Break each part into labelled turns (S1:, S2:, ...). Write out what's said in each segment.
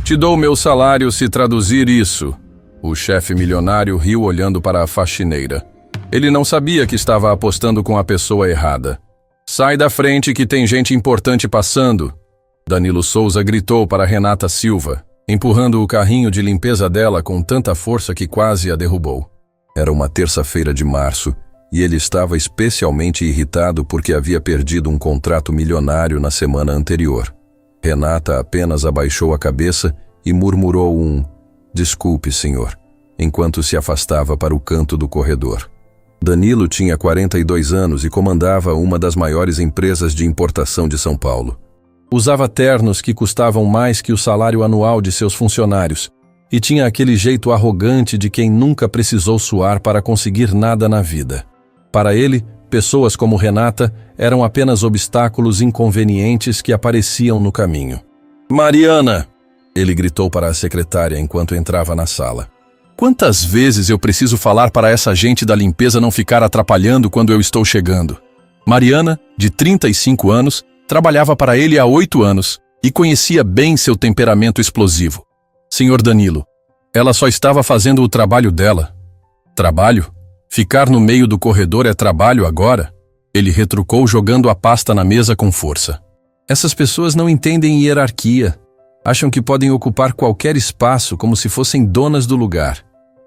S1: Te dou meu salário se traduzir isso. O chefe milionário riu olhando para a faxineira. Ele não sabia que estava apostando com a pessoa errada. Sai da frente que tem gente importante passando. Danilo Souza gritou para Renata Silva, empurrando o carrinho de limpeza dela com tanta força que quase a derrubou. Era uma terça-feira de março e ele estava especialmente irritado porque havia perdido um contrato milionário na semana anterior. Renata apenas abaixou a cabeça e murmurou um "Desculpe, senhor", enquanto se afastava para o canto do corredor. Danilo tinha 42 anos e comandava uma das maiores empresas de importação de São Paulo. Usava ternos que custavam mais que o salário anual de seus funcionários e tinha aquele jeito arrogante de quem nunca precisou suar para conseguir nada na vida. Para ele, pessoas como Renata eram apenas obstáculos inconvenientes que apareciam no caminho. "Mariana!" ele gritou para a secretária enquanto entrava na sala. "Quantas vezes eu preciso falar para essa gente da limpeza não ficar atrapalhando quando eu estou chegando?" Mariana, de 35 anos, trabalhava para ele há 8 anos e conhecia bem seu temperamento explosivo. "Senhor Danilo, ela só estava fazendo o trabalho dela." "Trabalho? Ficar no meio do corredor é trabalho agora?" Ele retrucou jogando a pasta na mesa com força. "Essas pessoas não entendem hierarquia. Acham que podem ocupar qualquer espaço como se fossem donas do lugar."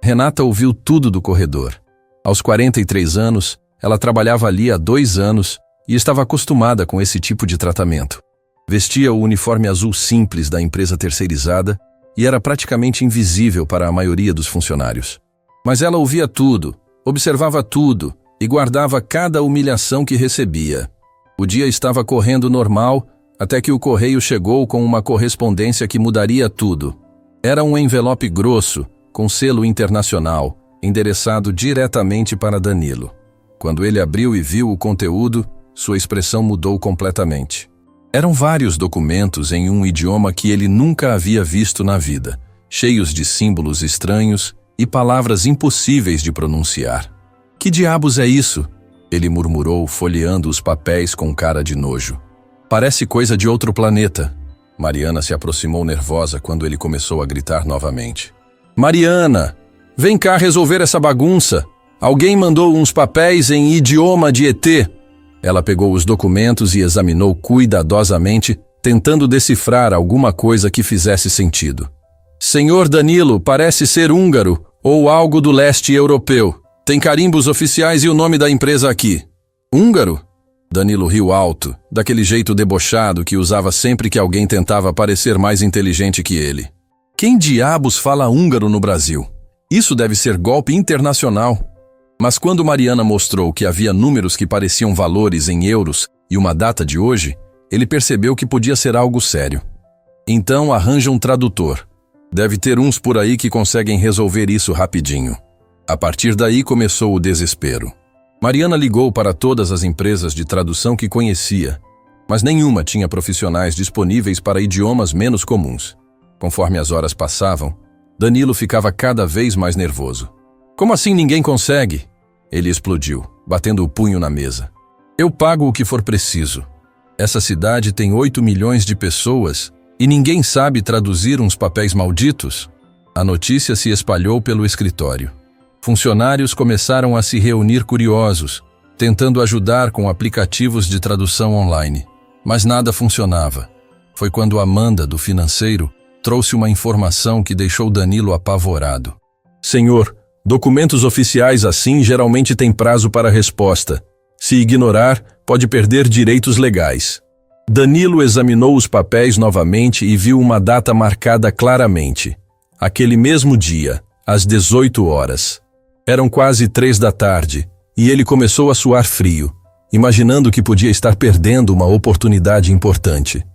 S1: Renata ouviu tudo do corredor. Aos 43 anos, ela trabalhava ali há 2 anos e estava acostumada com esse tipo de tratamento. Vestia o uniforme azul simples da empresa terceirizada e era praticamente invisível para a maioria dos funcionários. Mas ela ouvia tudo, observava tudo e guardava cada humilhação que recebia. O dia estava correndo normal até que o correio chegou com uma correspondência que mudaria tudo. Era um envelope grosso, com selo internacional, endereçado diretamente para Danilo. Quando ele abriu e viu o conteúdo, sua expressão mudou completamente. Eram vários documentos em um idioma que ele nunca havia visto na vida, cheios de símbolos estranhos e palavras impossíveis de pronunciar. "Que diabos é isso?" ele murmurou, folheando os papéis com cara de nojo. "Parece coisa de outro planeta." Mariana se aproximou nervosa quando ele começou a gritar novamente. "Mariana, vem cá resolver essa bagunça. Alguém mandou uns papéis em idioma de ET." Ela pegou os documentos e examinou cuidadosamente, tentando decifrar alguma coisa que fizesse sentido. "Senhor Danilo parece ser húngaro ou algo do leste europeu. Tem carimbos oficiais e o nome da empresa aqui." "Húngaro?" Danilo riu alto, daquele jeito debochado que usava sempre que alguém tentava parecer mais inteligente que ele. "Quem diabos fala húngaro no Brasil? Isso deve ser golpe internacional." Mas quando Mariana mostrou que havia números que pareciam valores em euros e uma data de hoje, ele percebeu que podia ser algo sério. "Então arranja um tradutor. Deve ter uns por aí que conseguem resolver isso rapidinho." A partir daí começou o desespero. Mariana ligou para todas as empresas de tradução que conhecia, mas nenhuma tinha profissionais disponíveis para idiomas menos comuns. Conforme as horas passavam, Danilo ficava cada vez mais nervoso. "Como assim ninguém consegue?" Ele explodiu, batendo o punho na mesa. "Eu pago o que for preciso. Essa cidade tem 8 milhões de pessoas e ninguém sabe traduzir uns papéis malditos?" A notícia se espalhou pelo escritório. Funcionários começaram a se reunir curiosos, tentando ajudar com aplicativos de tradução online. Mas nada funcionava. Foi quando Amanda, do financeiro, trouxe uma informação que deixou Danilo apavorado. "Senhor, documentos oficiais assim geralmente têm prazo para resposta. Se ignorar, pode perder direitos legais." Danilo examinou os papéis novamente e viu uma data marcada claramente. Aquele mesmo dia, às 18 horas. Eram quase 3 da tarde, e ele começou a suar frio, imaginando que podia estar perdendo uma oportunidade importante.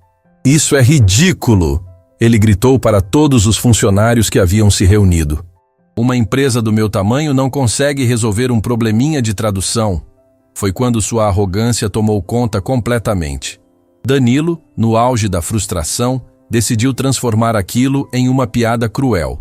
S1: "Isso é ridículo!" ele gritou para todos os funcionários que haviam se reunido. "Uma empresa do meu tamanho não consegue resolver um probleminha de tradução." Foi quando sua arrogância tomou conta completamente. Danilo, no auge da frustração, decidiu transformar aquilo em uma piada cruel.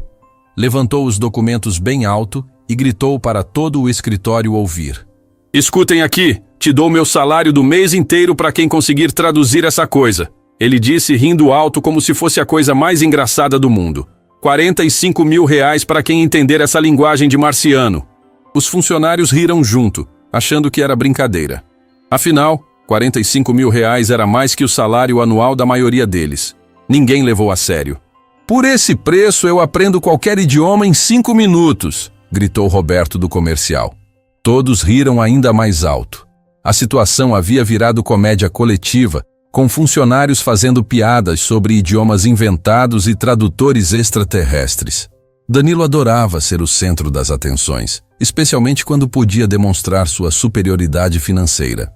S1: Levantou os documentos bem alto e gritou para todo o escritório ouvir. "Escutem aqui, te dou meu salário do mês inteiro para quem conseguir traduzir essa coisa. Ele disse rindo alto como se fosse a coisa mais engraçada do mundo. 45 mil reais para quem entender essa linguagem de marciano. Os funcionários riram junto, achando que era brincadeira. Afinal, 45 mil reais era mais que o salário anual da maioria deles. Ninguém levou a sério. Por esse preço eu aprendo qualquer idioma em 5 minutos, gritou Roberto do comercial. Todos riram ainda mais alto. A situação havia virado comédia coletiva, com funcionários fazendo piadas sobre idiomas inventados e tradutores extraterrestres. Danilo adorava ser o centro das atenções, especialmente quando podia demonstrar sua superioridade financeira.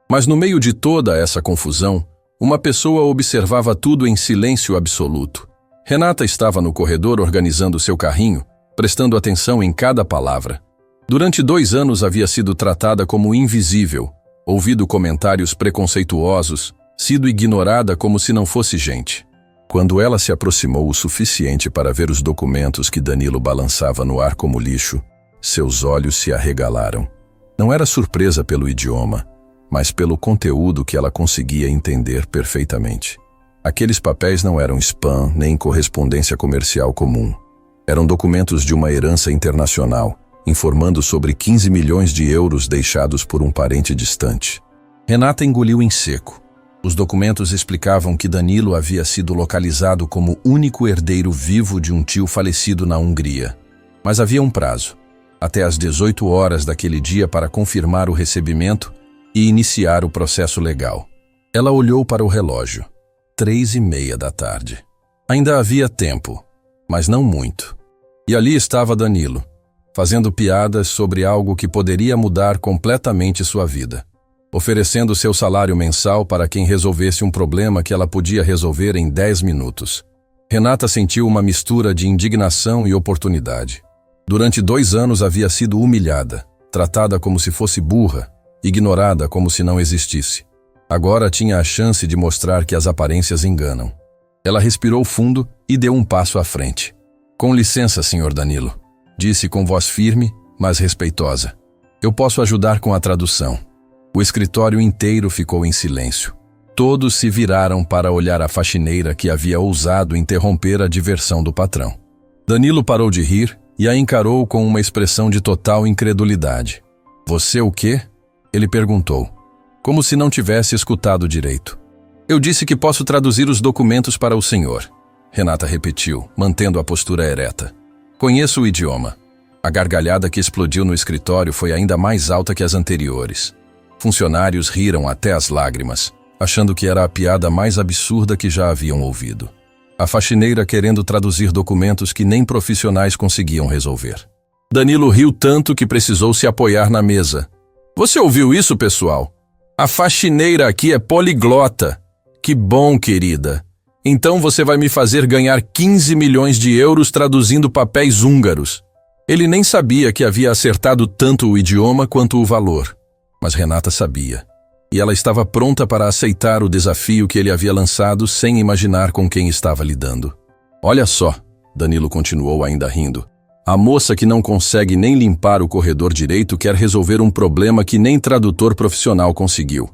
S1: Mas no meio de toda essa confusão, uma pessoa observava tudo em silêncio absoluto. Renata estava no corredor organizando seu carrinho, prestando atenção em cada palavra. Durante 2 anos havia sido tratada como invisível, ouvido comentários preconceituosos, sido ignorada como se não fosse gente. Quando ela se aproximou o suficiente para ver os documentos que Danilo balançava no ar como lixo, seus olhos se arregalaram. Não era surpresa pelo idioma, mas pelo conteúdo que ela conseguia entender perfeitamente. Aqueles papéis não eram spam nem correspondência comercial comum. Eram documentos de uma herança internacional, informando sobre 15 milhões de euros deixados por um parente distante. Renata engoliu em seco. Os documentos explicavam que Danilo havia sido localizado como único herdeiro vivo de um tio falecido na Hungria. Mas havia um prazo, até às 18 horas daquele dia para confirmar o recebimento e iniciar o processo legal. Ela olhou para o relógio. 3:30 da tarde. Ainda havia tempo, mas não muito. E ali estava Danilo, fazendo piadas sobre algo que poderia mudar completamente sua vida, oferecendo seu salário mensal para quem resolvesse um problema que ela podia resolver em 10 minutos. Renata sentiu uma mistura de indignação e oportunidade. Durante 2 anos havia sido humilhada, tratada como se fosse burra, ignorada como se não existisse. Agora tinha a chance de mostrar que as aparências enganam. Ela respirou fundo e deu um passo à frente. Com licença, senhor Danilo, disse com voz firme, mas respeitosa. Eu posso ajudar com a tradução. O escritório inteiro ficou em silêncio. Todos se viraram para olhar a faxineira que havia ousado interromper a diversão do patrão. Danilo parou de rir e a encarou com uma expressão de total incredulidade. Você o quê? Ele perguntou, como se não tivesse escutado direito. Eu disse que posso traduzir os documentos para o senhor. Renata repetiu, mantendo a postura ereta. Conheço o idioma. A gargalhada que explodiu no escritório foi ainda mais alta que as anteriores. Funcionários riram até as lágrimas, achando que era a piada mais absurda que já haviam ouvido. A faxineira querendo traduzir documentos que nem profissionais conseguiam resolver. Danilo riu tanto que precisou se apoiar na mesa. Você ouviu isso, pessoal? A faxineira aqui é poliglota. Que bom, querida. Então você vai me fazer ganhar 15 milhões de euros traduzindo papéis húngaros. Ele nem sabia que havia acertado tanto o idioma quanto o valor. Mas Renata sabia. E ela estava pronta para aceitar o desafio que ele havia lançado sem imaginar com quem estava lidando. Olha só, Danilo continuou ainda rindo. A moça que não consegue nem limpar o corredor direito quer resolver um problema que nem tradutor profissional conseguiu.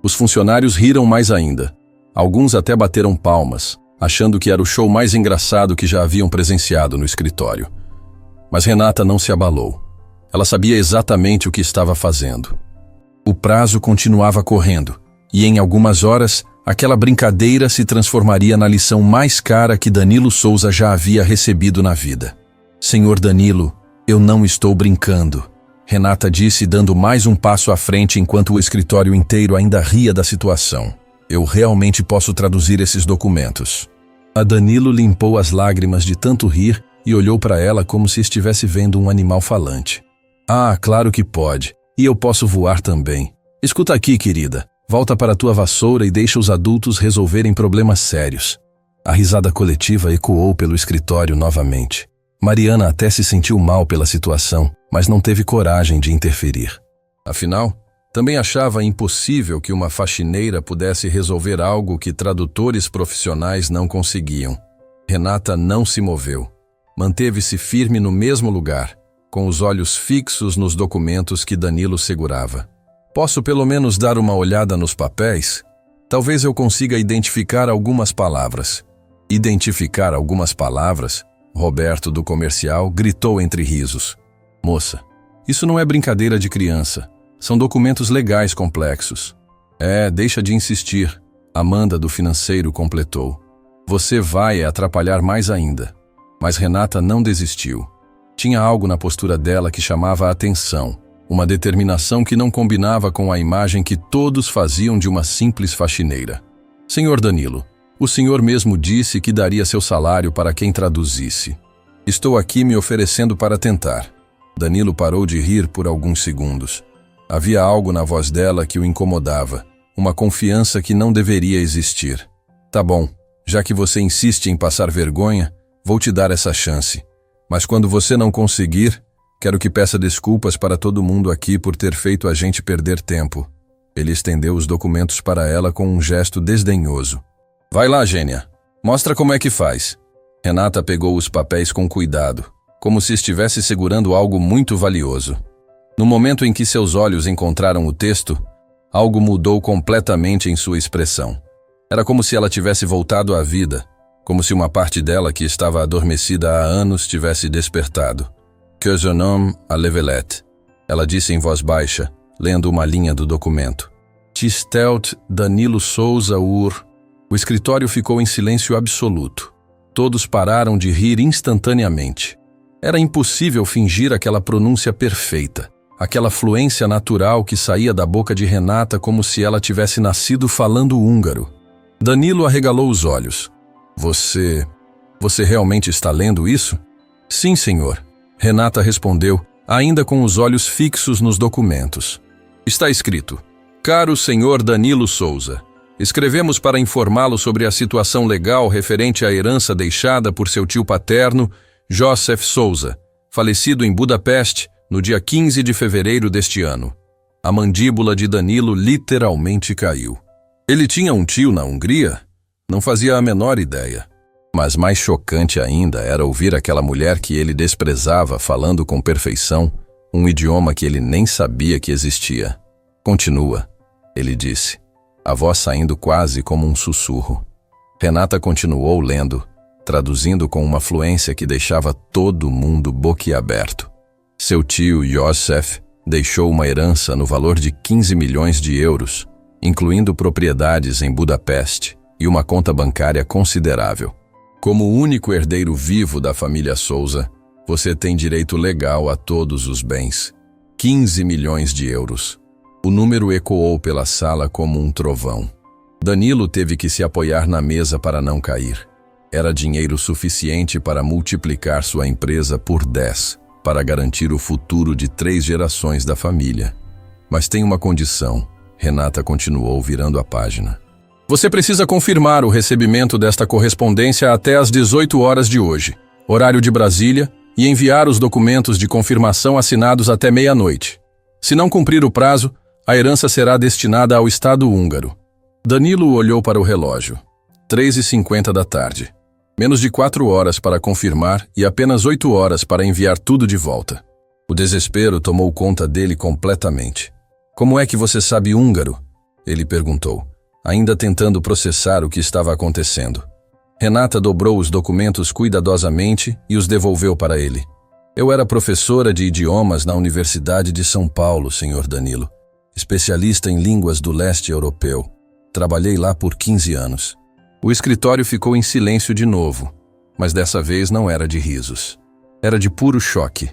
S1: Os funcionários riram mais ainda. Alguns até bateram palmas, achando que era o show mais engraçado que já haviam presenciado no escritório. Mas Renata não se abalou. Ela sabia exatamente o que estava fazendo. O prazo continuava correndo, e em algumas horas, aquela brincadeira se transformaria na lição mais cara que Danilo Souza já havia recebido na vida. Senhor Danilo, eu não estou brincando, Renata disse dando mais um passo à frente enquanto o escritório inteiro ainda ria da situação. Eu realmente posso traduzir esses documentos. A Danilo limpou as lágrimas de tanto rir e olhou para ela como se estivesse vendo um animal falante. Ah, claro que pode. E eu posso voar também. Escuta aqui, querida. Volta para a tua vassoura e deixa os adultos resolverem problemas sérios. A risada coletiva ecoou pelo escritório novamente. Mariana até se sentiu mal pela situação, mas não teve coragem de interferir. Afinal, também achava impossível que uma faxineira pudesse resolver algo que tradutores profissionais não conseguiam. Renata não se moveu. Manteve-se firme no mesmo lugar, com os olhos fixos nos documentos que Danilo segurava. Posso pelo menos dar uma olhada nos papéis? Talvez eu consiga identificar algumas palavras. Identificar algumas palavras? Roberto, do comercial, gritou entre risos. Moça, isso não é brincadeira de criança. São documentos legais complexos. Deixa de insistir. Amanda, do financeiro, completou. Você vai atrapalhar mais ainda. Mas Renata não desistiu. Tinha algo na postura dela que chamava a atenção. Uma determinação que não combinava com a imagem que todos faziam de uma simples faxineira. Senhor Danilo, o senhor mesmo disse que daria seu salário para quem traduzisse. Estou aqui me oferecendo para tentar. Danilo parou de rir por alguns segundos. Havia algo na voz dela que o incomodava, uma confiança que não deveria existir. Tá bom, já que você insiste em passar vergonha, vou te dar essa chance. Mas quando você não conseguir, quero que peça desculpas para todo mundo aqui por ter feito a gente perder tempo. Ele estendeu os documentos para ela com um gesto desdenhoso. Vai lá, gênia. Mostra como é que faz. Renata pegou os papéis com cuidado, como se estivesse segurando algo muito valioso. No momento em que seus olhos encontraram o texto, algo mudou completamente em sua expressão. Era como se ela tivesse voltado à vida, como se uma parte dela que estava adormecida há anos tivesse despertado. Que je nomme à levelette, ela disse em voz baixa, lendo uma linha do documento. Tistelt Danilo Souza Ur. O escritório ficou em silêncio absoluto. Todos pararam de rir instantaneamente. Era impossível fingir aquela pronúncia perfeita, aquela fluência natural que saía da boca de Renata como se ela tivesse nascido falando húngaro. Danilo arregalou os olhos. Você realmente está lendo isso? Sim, senhor. Renata respondeu, ainda com os olhos fixos nos documentos. Está escrito: Caro senhor Danilo Souza, escrevemos para informá-lo sobre a situação legal referente à herança deixada por seu tio paterno, Joseph Souza, falecido em Budapeste no dia 15 de fevereiro deste ano. A mandíbula de Danilo literalmente caiu. Ele tinha um tio na Hungria? Não fazia a menor ideia. Mas mais chocante ainda era ouvir aquela mulher que ele desprezava falando com perfeição um idioma que ele nem sabia que existia. Continua, ele disse, a voz saindo quase como um sussurro. Renata continuou lendo, traduzindo com uma fluência que deixava todo mundo boquiaberto. Seu tio, Joseph, deixou uma herança no valor de 15 milhões de euros, incluindo propriedades em Budapeste e uma conta bancária considerável. Como o único herdeiro vivo da família Souza, você tem direito legal a todos os bens. 15 milhões de euros. O número ecoou pela sala como um trovão. Danilo teve que se apoiar na mesa para não cair. Era dinheiro suficiente para multiplicar sua empresa por 10, para garantir o futuro de 3 gerações da família. Mas tem uma condição, Renata continuou virando a página. Você precisa confirmar o recebimento desta correspondência até às 18 horas de hoje, horário de Brasília, e enviar os documentos de confirmação assinados até meia-noite. Se não cumprir o prazo, a herança será destinada ao Estado húngaro. Danilo olhou para o relógio. 3h50 da tarde. Menos de 4 horas para confirmar e apenas 8 horas para enviar tudo de volta. O desespero tomou conta dele completamente. Como é que você sabe húngaro? Ele perguntou, ainda tentando processar o que estava acontecendo. Renata dobrou os documentos cuidadosamente e os devolveu para ele. Eu era professora de idiomas na Universidade de São Paulo, senhor Danilo. Especialista em línguas do leste europeu. Trabalhei lá por 15 anos. O escritório ficou em silêncio de novo, mas dessa vez não era de risos. Era de puro choque.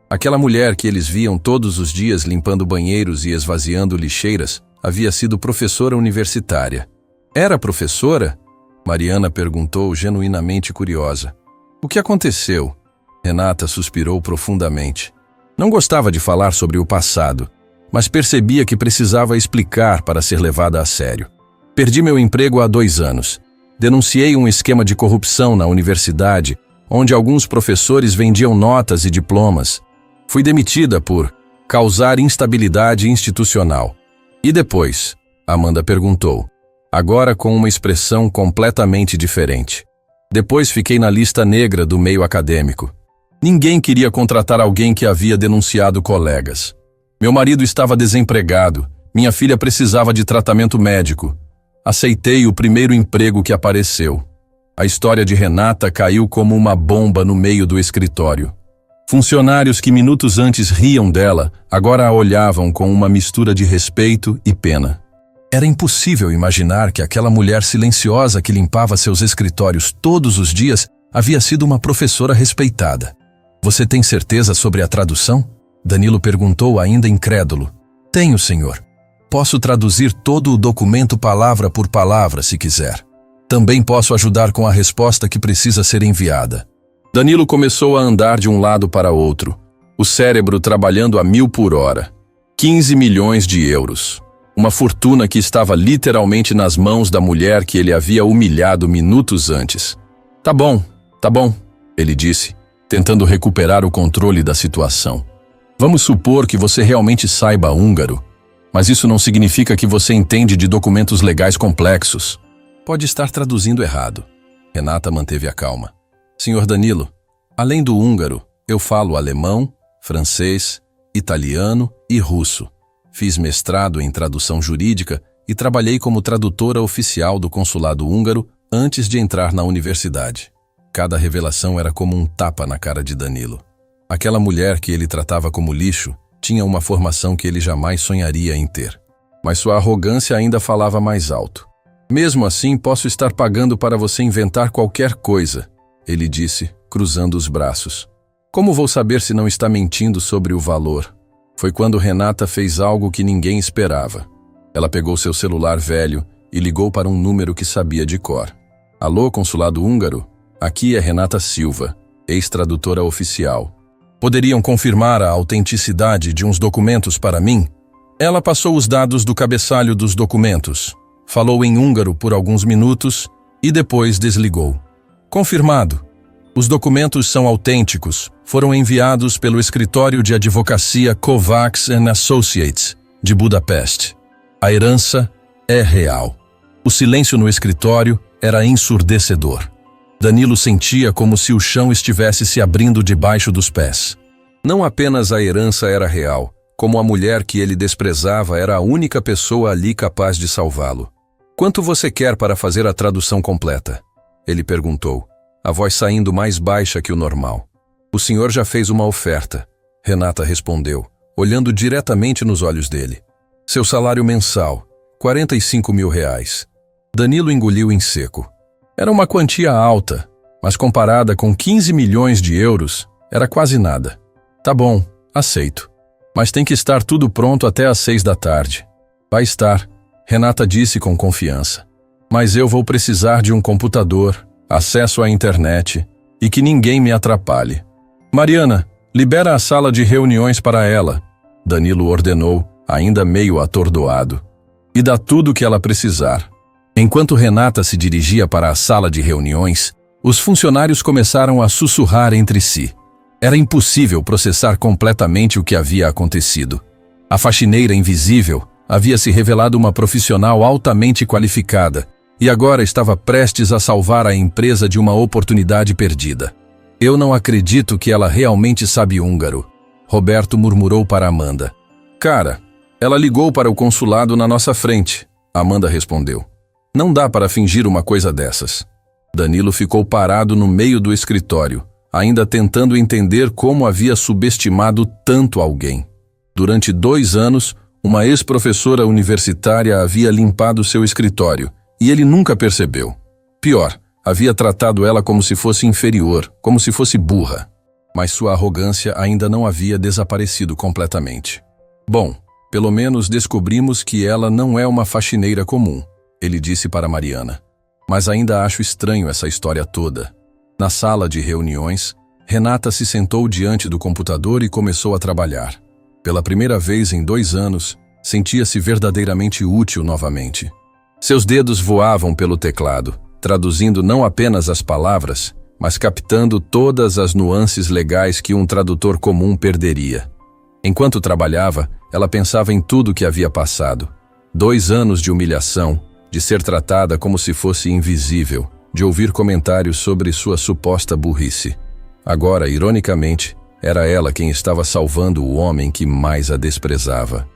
S1: Aquela mulher que eles viam todos os dias limpando banheiros e esvaziando lixeiras havia sido professora universitária. Era professora? Mariana perguntou, genuinamente curiosa. O que aconteceu? Renata suspirou profundamente. Não gostava de falar sobre o passado, mas percebia que precisava explicar para ser levada a sério. Perdi meu emprego há 2 anos. Denunciei um esquema de corrupção na universidade, onde alguns professores vendiam notas e diplomas. Fui demitida por causar instabilidade institucional. E depois? Amanda perguntou, agora com uma expressão completamente diferente. Depois fiquei na lista negra do meio acadêmico. Ninguém queria contratar alguém que havia denunciado colegas. Meu marido estava desempregado, minha filha precisava de tratamento médico. Aceitei o primeiro emprego que apareceu. A história de Renata caiu como uma bomba no meio do escritório. Funcionários que minutos antes riam dela, agora a olhavam com uma mistura de respeito e pena. Era impossível imaginar que aquela mulher silenciosa que limpava seus escritórios todos os dias havia sido uma professora respeitada. Você tem certeza sobre a tradução? Danilo perguntou, ainda incrédulo. Tenho, senhor. Posso traduzir todo o documento palavra por palavra, se quiser. Também posso ajudar com a resposta que precisa ser enviada. Danilo começou a andar de um lado para outro, o cérebro trabalhando a 1000 por hora. 15 milhões de euros. Uma fortuna que estava literalmente nas mãos da mulher que ele havia humilhado minutos antes. Tá bom, ele disse, tentando recuperar o controle da situação. Vamos supor que você realmente saiba húngaro, mas isso não significa que você entende de documentos legais complexos. Pode estar traduzindo errado. Renata manteve a calma. Senhor Danilo, além do húngaro, eu falo alemão, francês, italiano e russo. Fiz mestrado em tradução jurídica e trabalhei como tradutora oficial do consulado húngaro antes de entrar na universidade. Cada revelação era como um tapa na cara de Danilo. Aquela mulher que ele tratava como lixo tinha uma formação que ele jamais sonharia em ter. Mas sua arrogância ainda falava mais alto. Mesmo assim, posso estar pagando para você inventar qualquer coisa, ele disse, cruzando os braços. Como vou saber se não está mentindo sobre o valor? Foi quando Renata fez algo que ninguém esperava. Ela pegou seu celular velho e ligou para um número que sabia de cor. Alô, consulado húngaro? Aqui é Renata Silva, ex-tradutora oficial. Poderiam confirmar a autenticidade de uns documentos para mim? Ela passou os dados do cabeçalho dos documentos, falou em húngaro por alguns minutos e depois desligou. Confirmado. Os documentos são autênticos, foram enviados pelo escritório de advocacia Kovacs & Associates, de Budapeste. A herança é real. O silêncio no escritório era ensurdecedor. Danilo sentia como se o chão estivesse se abrindo debaixo dos pés. Não apenas a herança era real, como a mulher que ele desprezava era a única pessoa ali capaz de salvá-lo. Quanto você quer para fazer a tradução completa? Ele perguntou, a voz saindo mais baixa que o normal. O senhor já fez uma oferta, Renata respondeu, olhando diretamente nos olhos dele. Seu salário mensal, 45 mil reais. Danilo engoliu em seco. Era uma quantia alta, mas comparada com 15 milhões de euros, era quase nada. Tá bom, aceito. Mas tem que estar tudo pronto até às 6 da tarde. Vai estar, Renata disse com confiança. Mas eu vou precisar de um computador, acesso à internet e que ninguém me atrapalhe. Mariana, libera a sala de reuniões para ela, Danilo ordenou, ainda meio atordoado. E dá tudo o que ela precisar. Enquanto Renata se dirigia para a sala de reuniões, os funcionários começaram a sussurrar entre si. Era impossível processar completamente o que havia acontecido. A faxineira invisível havia se revelado uma profissional altamente qualificada e agora estava prestes a salvar a empresa de uma oportunidade perdida. Eu não acredito que ela realmente sabe húngaro, Roberto murmurou para Amanda. Cara, ela ligou para o consulado na nossa frente, Amanda respondeu. Não dá para fingir uma coisa dessas. Danilo ficou parado no meio do escritório, ainda tentando entender como havia subestimado tanto alguém. Durante 2 anos, uma ex-professora universitária havia limpado seu escritório, e ele nunca percebeu. Pior, havia tratado ela como se fosse inferior, como se fosse burra. Mas sua arrogância ainda não havia desaparecido completamente. Bom, pelo menos descobrimos que ela não é uma faxineira comum, ele disse para Mariana. Mas ainda acho estranho essa história toda. Na sala de reuniões, Renata se sentou diante do computador e começou a trabalhar. Pela primeira vez em 2 anos, sentia-se verdadeiramente útil novamente. Seus dedos voavam pelo teclado, traduzindo não apenas as palavras, mas captando todas as nuances legais que um tradutor comum perderia. Enquanto trabalhava, ela pensava em tudo que havia passado. 2 anos de humilhação, de ser tratada como se fosse invisível, de ouvir comentários sobre sua suposta burrice. Agora, ironicamente, era ela quem estava salvando o homem que mais a desprezava.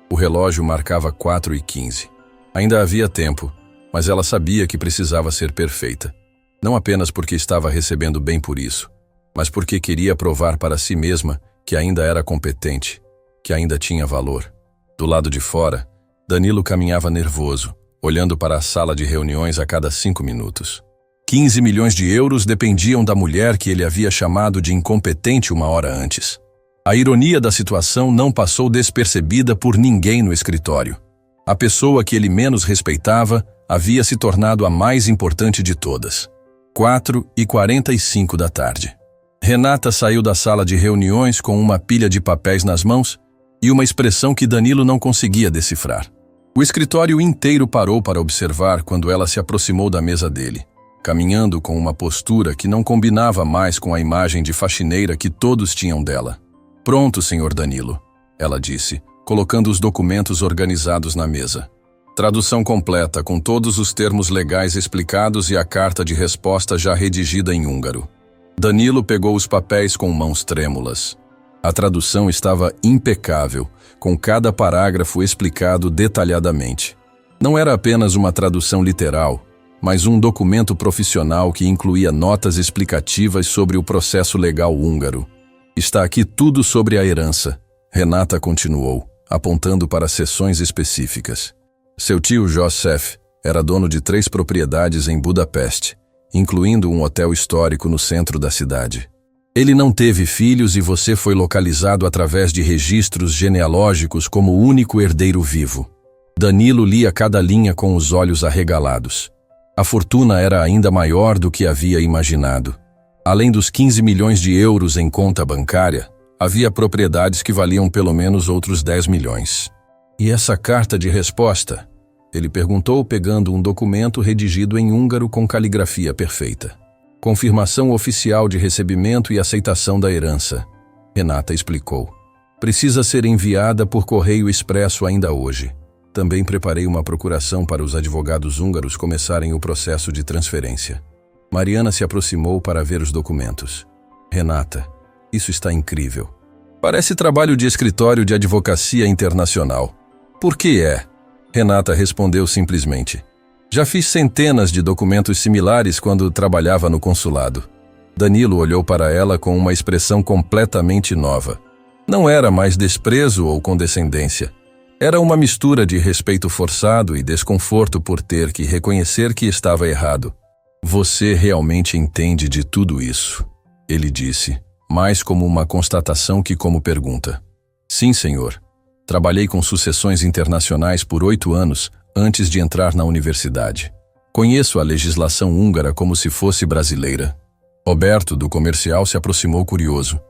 S1: O relógio marcava 4h15. Ainda havia tempo, mas ela sabia que precisava ser perfeita. Não apenas porque estava recebendo bem por isso, mas porque queria provar para si mesma que ainda era competente, que ainda tinha valor. Do lado de fora, Danilo caminhava nervoso, olhando para a sala de reuniões a cada 5 minutos. 15 milhões de euros dependiam da mulher que ele havia chamado de incompetente uma hora antes. A ironia da situação não passou despercebida por ninguém no escritório. A pessoa que ele menos respeitava havia se tornado a mais importante de todas. 4h45 da tarde. Renata saiu da sala de reuniões com uma pilha de papéis nas mãos e uma expressão que Danilo não conseguia decifrar. O escritório inteiro parou para observar quando ela se aproximou da mesa dele, caminhando com uma postura que não combinava mais com a imagem de faxineira que todos tinham dela. "Pronto, senhor Danilo", ela disse, colocando os documentos organizados na mesa. Tradução completa, com todos os termos legais explicados e a carta de resposta já redigida em húngaro. Danilo pegou os papéis com mãos trêmulas. A tradução estava impecável, com cada parágrafo explicado detalhadamente. Não era apenas uma tradução literal, mas um documento profissional que incluía notas explicativas sobre o processo legal húngaro. "Está aqui tudo sobre a herança", Renata continuou, apontando para seções específicas. Seu tio Joseph era dono de 3 propriedades em Budapeste, incluindo um hotel histórico no centro da cidade. Ele não teve filhos e você foi localizado através de registros genealógicos como o único herdeiro vivo. Danilo lia cada linha com os olhos arregalados. A fortuna era ainda maior do que havia imaginado. Além dos 15 milhões de euros em conta bancária, havia propriedades que valiam pelo menos outros 10 milhões. "E essa carta de resposta?", ele perguntou, pegando um documento redigido em húngaro com caligrafia perfeita. "Confirmação oficial de recebimento e aceitação da herança", Renata explicou. "Precisa ser enviada por correio expresso ainda hoje. Também preparei uma procuração para os advogados húngaros começarem o processo de transferência." Mariana se aproximou para ver os documentos. "Renata, isso está incrível. Parece trabalho de escritório de advocacia internacional." "Por que é?", Renata respondeu simplesmente. "Já fiz centenas de documentos similares quando trabalhava no consulado." Danilo olhou para ela com uma expressão completamente nova. Não era mais desprezo ou condescendência. Era uma mistura de respeito forçado e desconforto por ter que reconhecer que estava errado. "Você realmente entende de tudo isso?", ele disse, mais como uma constatação que como pergunta. "Sim, senhor. Trabalhei com sucessões internacionais por 8 anos antes de entrar na universidade. Conheço a legislação húngara como se fosse brasileira." Roberto, do comercial, se aproximou curioso.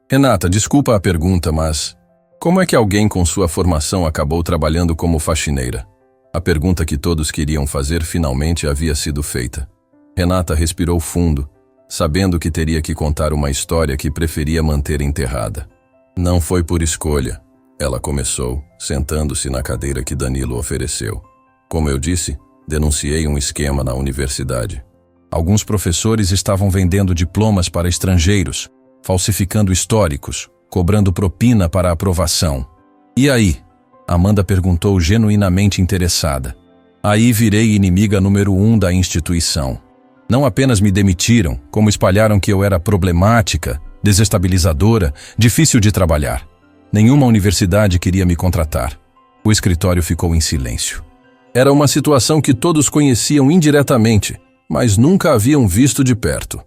S1: "Renata, desculpa a pergunta, mas como é que alguém com sua formação acabou trabalhando como faxineira?" A pergunta que todos queriam fazer finalmente havia sido feita. Renata respirou fundo, sabendo que teria que contar uma história que preferia manter enterrada. "Não foi por escolha", ela começou, sentando-se na cadeira que Danilo ofereceu. "Como eu disse, denunciei um esquema na universidade. Alguns professores estavam vendendo diplomas para estrangeiros, falsificando históricos, cobrando propina para aprovação." "E aí?", Amanda perguntou genuinamente interessada. "Aí virei inimiga número 1 da instituição. Não apenas me demitiram, como espalharam que eu era problemática, desestabilizadora, difícil de trabalhar. Nenhuma universidade queria me contratar." O escritório ficou em silêncio. Era uma situação que todos conheciam indiretamente, mas nunca haviam visto de perto.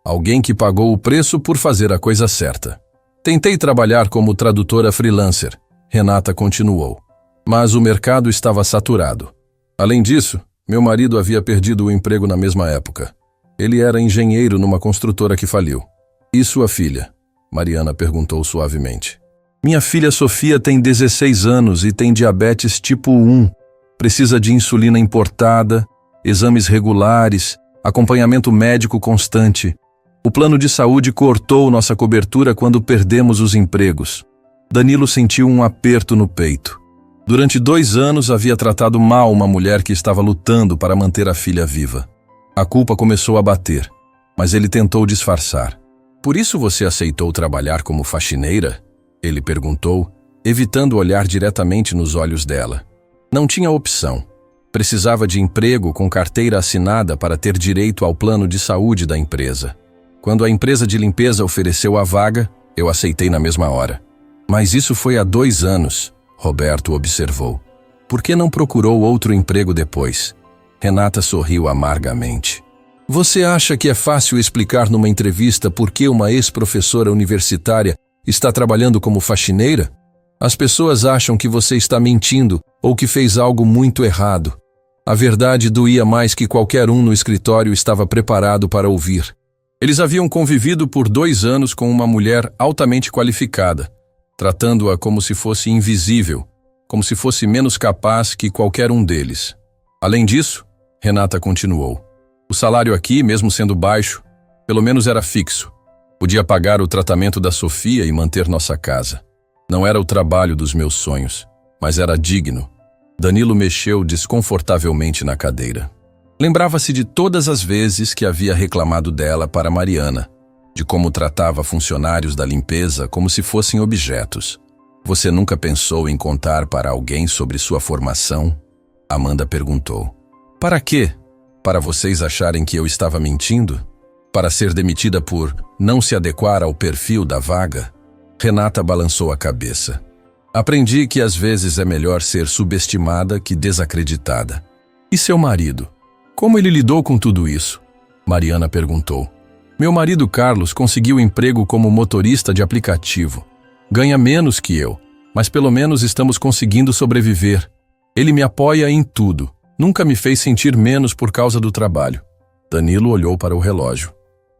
S1: Alguém que pagou o preço por fazer a coisa certa. "Tentei trabalhar como tradutora freelancer", Renata continuou, "mas o mercado estava saturado. Além disso, meu marido havia perdido o emprego na mesma época. Ele era engenheiro numa construtora que faliu." "E sua filha?", Mariana perguntou suavemente. "Minha filha Sofia tem 16 anos e tem diabetes tipo 1. Precisa de insulina importada, exames regulares, acompanhamento médico constante. O plano de saúde cortou nossa cobertura quando perdemos os empregos." Danilo sentiu um aperto no peito. Durante 2 anos havia tratado mal uma mulher que estava lutando para manter a filha viva. A culpa começou a bater, mas ele tentou disfarçar. "Por isso você aceitou trabalhar como faxineira?", ele perguntou, evitando olhar diretamente nos olhos dela. Não tinha opção. Precisava de emprego com carteira assinada para ter direito ao plano de saúde da empresa. Quando a empresa de limpeza ofereceu a vaga, eu aceitei na mesma hora. Mas isso foi há 2 anos, Roberto observou. Por que não procurou outro emprego depois? Renata sorriu amargamente. Você acha que é fácil explicar numa entrevista por que uma ex-professora universitária está trabalhando como faxineira? As pessoas acham que você está mentindo ou que fez algo muito errado. A verdade doía mais que qualquer um no escritório estava preparado para ouvir. Eles haviam convivido por 2 anos com uma mulher altamente qualificada, tratando-a como se fosse invisível, como se fosse menos capaz que qualquer um deles. Além disso, Renata continuou, o salário aqui, mesmo sendo baixo, pelo menos era fixo. Podia pagar o tratamento da Sofia e manter nossa casa. Não era o trabalho dos meus sonhos, mas era digno. Danilo mexeu desconfortavelmente na cadeira. Lembrava-se de todas as vezes que havia reclamado dela para Mariana, de como tratava funcionários da limpeza como se fossem objetos. Você nunca pensou em contar para alguém sobre sua formação? Amanda perguntou. Para quê? Para vocês acharem que eu estava mentindo? Para ser demitida por não se adequar ao perfil da vaga? Renata balançou a cabeça. Aprendi que às vezes é melhor ser subestimada que desacreditada. E seu marido? Como ele lidou com tudo isso? Mariana perguntou. Meu marido Carlos conseguiu emprego como motorista de aplicativo. Ganha menos que eu, mas pelo menos estamos conseguindo sobreviver. Ele me apoia em tudo. Nunca me fez sentir menos por causa do trabalho. Danilo olhou para o relógio.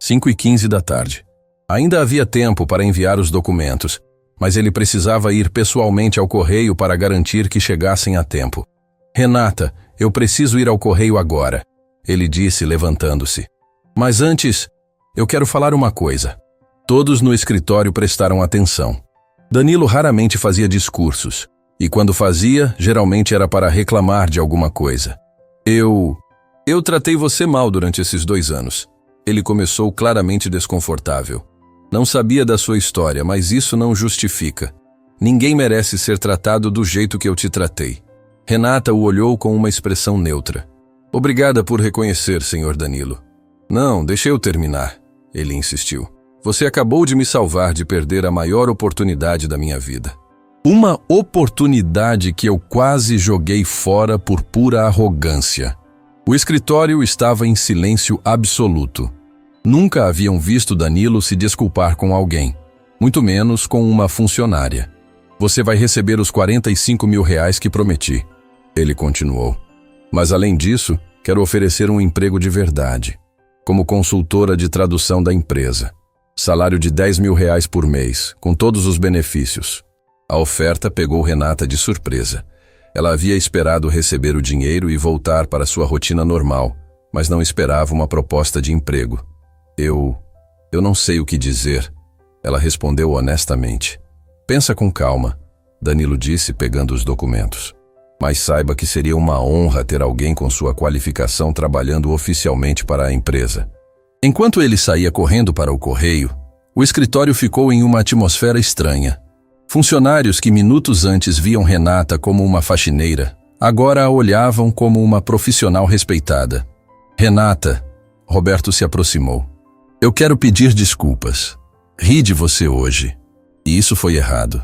S1: 5h15 da tarde. Ainda havia tempo para enviar os documentos, mas ele precisava ir pessoalmente ao correio para garantir que chegassem a tempo. Renata, eu preciso ir ao correio agora, ele disse levantando-se. Mas antes, eu quero falar uma coisa. Todos no escritório prestaram atenção. Danilo raramente fazia discursos, e quando fazia, geralmente era para reclamar de alguma coisa. Eu tratei você mal durante esses 2 anos. Ele começou claramente desconfortável. Não sabia da sua história, mas isso não justifica. Ninguém merece ser tratado do jeito que eu te tratei. Renata o olhou com uma expressão neutra. Obrigada por reconhecer, senhor Danilo. Não, deixe eu terminar, ele insistiu. Você acabou de me salvar de perder a maior oportunidade da minha vida. Uma oportunidade que eu quase joguei fora por pura arrogância. O escritório estava em silêncio absoluto. Nunca haviam visto Danilo se desculpar com alguém, muito menos com uma funcionária. Você vai receber os 45 mil reais que prometi, ele continuou. Mas além disso, quero oferecer um emprego de verdade, como consultora de tradução da empresa. Salário de 10 mil reais por mês, com todos os benefícios. A oferta pegou Renata de surpresa. Ela havia esperado receber o dinheiro e voltar para sua rotina normal, mas não esperava uma proposta de emprego. Eu não sei o que dizer, ela respondeu honestamente. Pensa com calma, Danilo disse pegando os documentos. Mas saiba que seria uma honra ter alguém com sua qualificação trabalhando oficialmente para a empresa. Enquanto ele saía correndo para o correio, o escritório ficou em uma atmosfera estranha. Funcionários que minutos antes viam Renata como uma faxineira, agora a olhavam como uma profissional respeitada. Renata, Roberto se aproximou. Eu quero pedir desculpas. Ri de você hoje. E isso foi errado.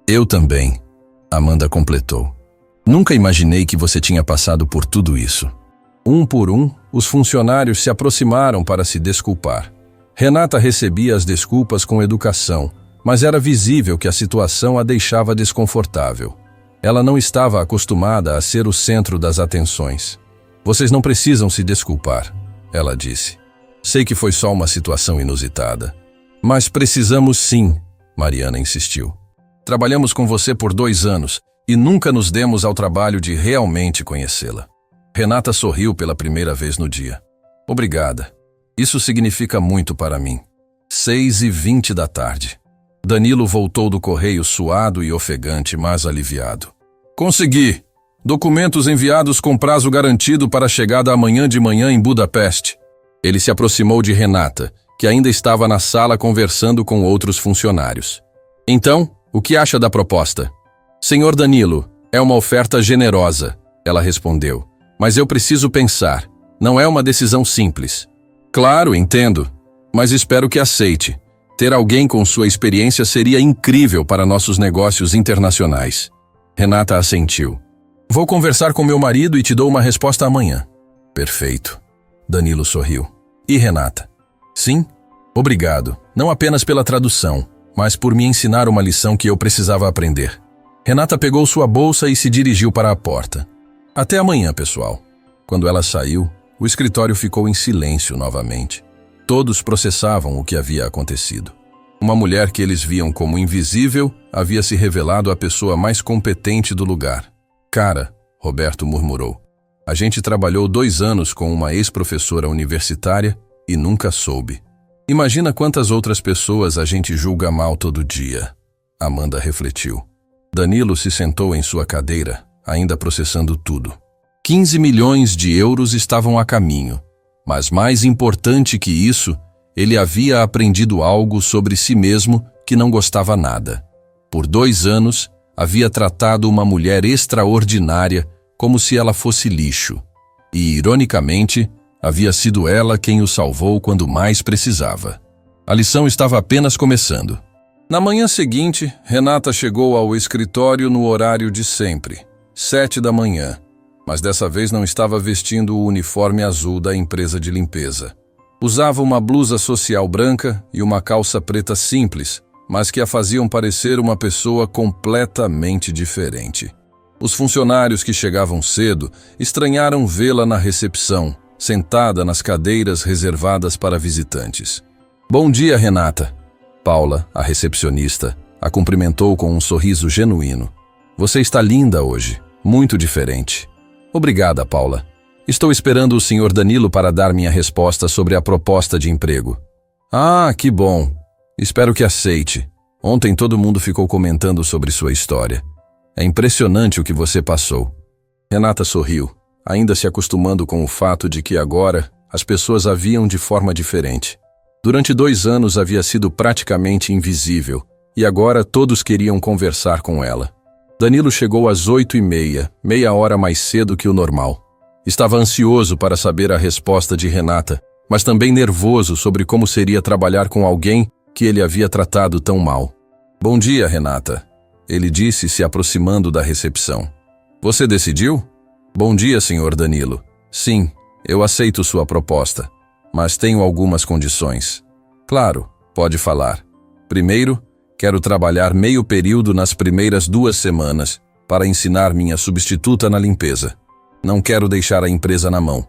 S1: Eu também, Amanda completou. Nunca imaginei que você tinha passado por tudo isso. Um por um, os funcionários se aproximaram para se desculpar. Renata recebia as desculpas com educação, mas era visível que a situação a deixava desconfortável. Ela não estava acostumada a ser o centro das atenções. Vocês não precisam se desculpar, ela disse. Sei que foi só uma situação inusitada. Mas precisamos sim, Mariana insistiu. Trabalhamos com você por 2 anos e nunca nos demos ao trabalho de realmente conhecê-la. Renata sorriu pela primeira vez no dia. Obrigada. Isso significa muito para mim. 6h20 da tarde. Danilo voltou do correio suado e ofegante, mas aliviado. Consegui! Documentos enviados com prazo garantido para a chegada amanhã de manhã em Budapeste. Ele se aproximou de Renata, que ainda estava na sala conversando com outros funcionários. Então, o que acha da proposta? Senhor Danilo, é uma oferta generosa, ela respondeu, Mas eu preciso pensar. Não é uma decisão simples. Claro, entendo. Mas espero que aceite. Ter alguém com sua experiência seria incrível para nossos negócios internacionais. Renata assentiu. Vou conversar com meu marido e te dou uma resposta amanhã. Perfeito. Danilo sorriu. E Renata? Sim? Obrigado, não apenas pela tradução, mas por me ensinar uma lição que eu precisava aprender. Renata pegou sua bolsa e se dirigiu para a porta. Até amanhã, pessoal. Quando ela saiu, o escritório ficou em silêncio novamente. Todos processavam o que havia acontecido. Uma mulher que eles viam como invisível havia se revelado a pessoa mais competente do lugar. Cara, Roberto murmurou. A gente trabalhou 2 anos com uma ex-professora universitária e nunca soube. Imagina quantas outras pessoas a gente julga mal todo dia. Amanda refletiu. Danilo se sentou em sua cadeira, ainda processando tudo. 15 milhões de euros estavam a caminho. Mas mais importante que isso, ele havia aprendido algo sobre si mesmo que não gostava nada. Por 2 anos, havia tratado uma mulher extraordinária como se ela fosse lixo. E, ironicamente, havia sido ela quem o salvou quando mais precisava. A lição estava apenas começando. Na manhã seguinte, Renata chegou ao escritório no horário de sempre, 7 da manhã. Mas dessa vez não estava vestindo o uniforme azul da empresa de limpeza. Usava uma blusa social branca e uma calça preta simples, mas que a faziam parecer uma pessoa completamente diferente. Os funcionários que chegavam cedo estranharam vê-la na recepção, sentada nas cadeiras reservadas para visitantes. Bom dia, Renata. Paula, a recepcionista, a cumprimentou com um sorriso genuíno. Você está linda hoje, muito diferente. Obrigada, Paula. Estou esperando o Sr. Danilo para dar minha resposta sobre a proposta de emprego. Ah, que bom. Espero que aceite. Ontem todo mundo ficou comentando sobre sua história. É impressionante o que você passou. Renata sorriu, ainda se acostumando com o fato de que agora as pessoas a viam de forma diferente. Durante 2 anos havia sido praticamente invisível, e agora todos queriam conversar com ela. Danilo chegou às 8h30, meia hora mais cedo que o normal. Estava ansioso para saber a resposta de Renata, mas também nervoso sobre como seria trabalhar com alguém que ele havia tratado tão mal. Bom dia, Renata, ele disse, se aproximando da recepção. Você decidiu? Bom dia, Sr. Danilo. Sim, eu aceito sua proposta, mas tenho algumas condições. Claro, pode falar. Primeiro, quero trabalhar meio período nas primeiras 2 semanas para ensinar minha substituta na limpeza. Não quero deixar a empresa na mão.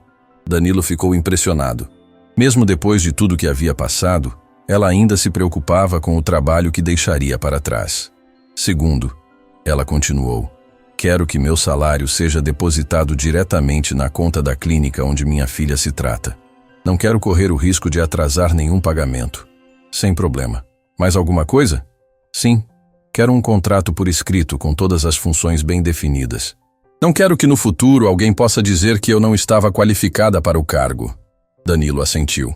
S1: Danilo ficou impressionado. Mesmo depois de tudo que havia passado, ela ainda se preocupava com o trabalho que deixaria para trás. Segundo, ela continuou, quero que meu salário seja depositado diretamente na conta da clínica onde minha filha se trata. Não quero correr o risco de atrasar nenhum pagamento. Sem problema. Mais alguma coisa? Sim, quero um contrato por escrito com todas as funções bem definidas. Não quero que no futuro alguém possa dizer que eu não estava qualificada para o cargo. Danilo assentiu.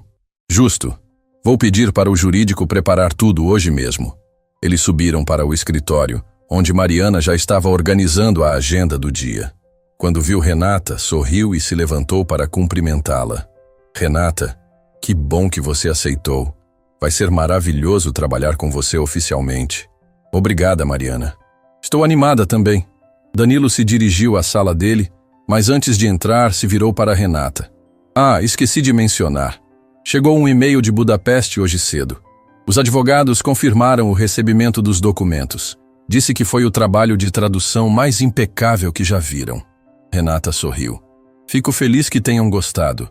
S1: Justo. Vou pedir para o jurídico preparar tudo hoje mesmo. Eles subiram para o escritório, onde Mariana já estava organizando a agenda do dia. Quando viu Renata, sorriu e se levantou para cumprimentá-la. Renata, que bom que você aceitou. Vai ser maravilhoso trabalhar com você oficialmente. Obrigada, Mariana. Estou animada também. Danilo se dirigiu à sala dele, mas antes de entrar se virou para Renata. Ah, esqueci de mencionar. Chegou um e-mail de Budapeste hoje cedo. Os advogados confirmaram o recebimento dos documentos. Disse que foi o trabalho de tradução mais impecável que já viram. Renata sorriu. Fico feliz que tenham gostado.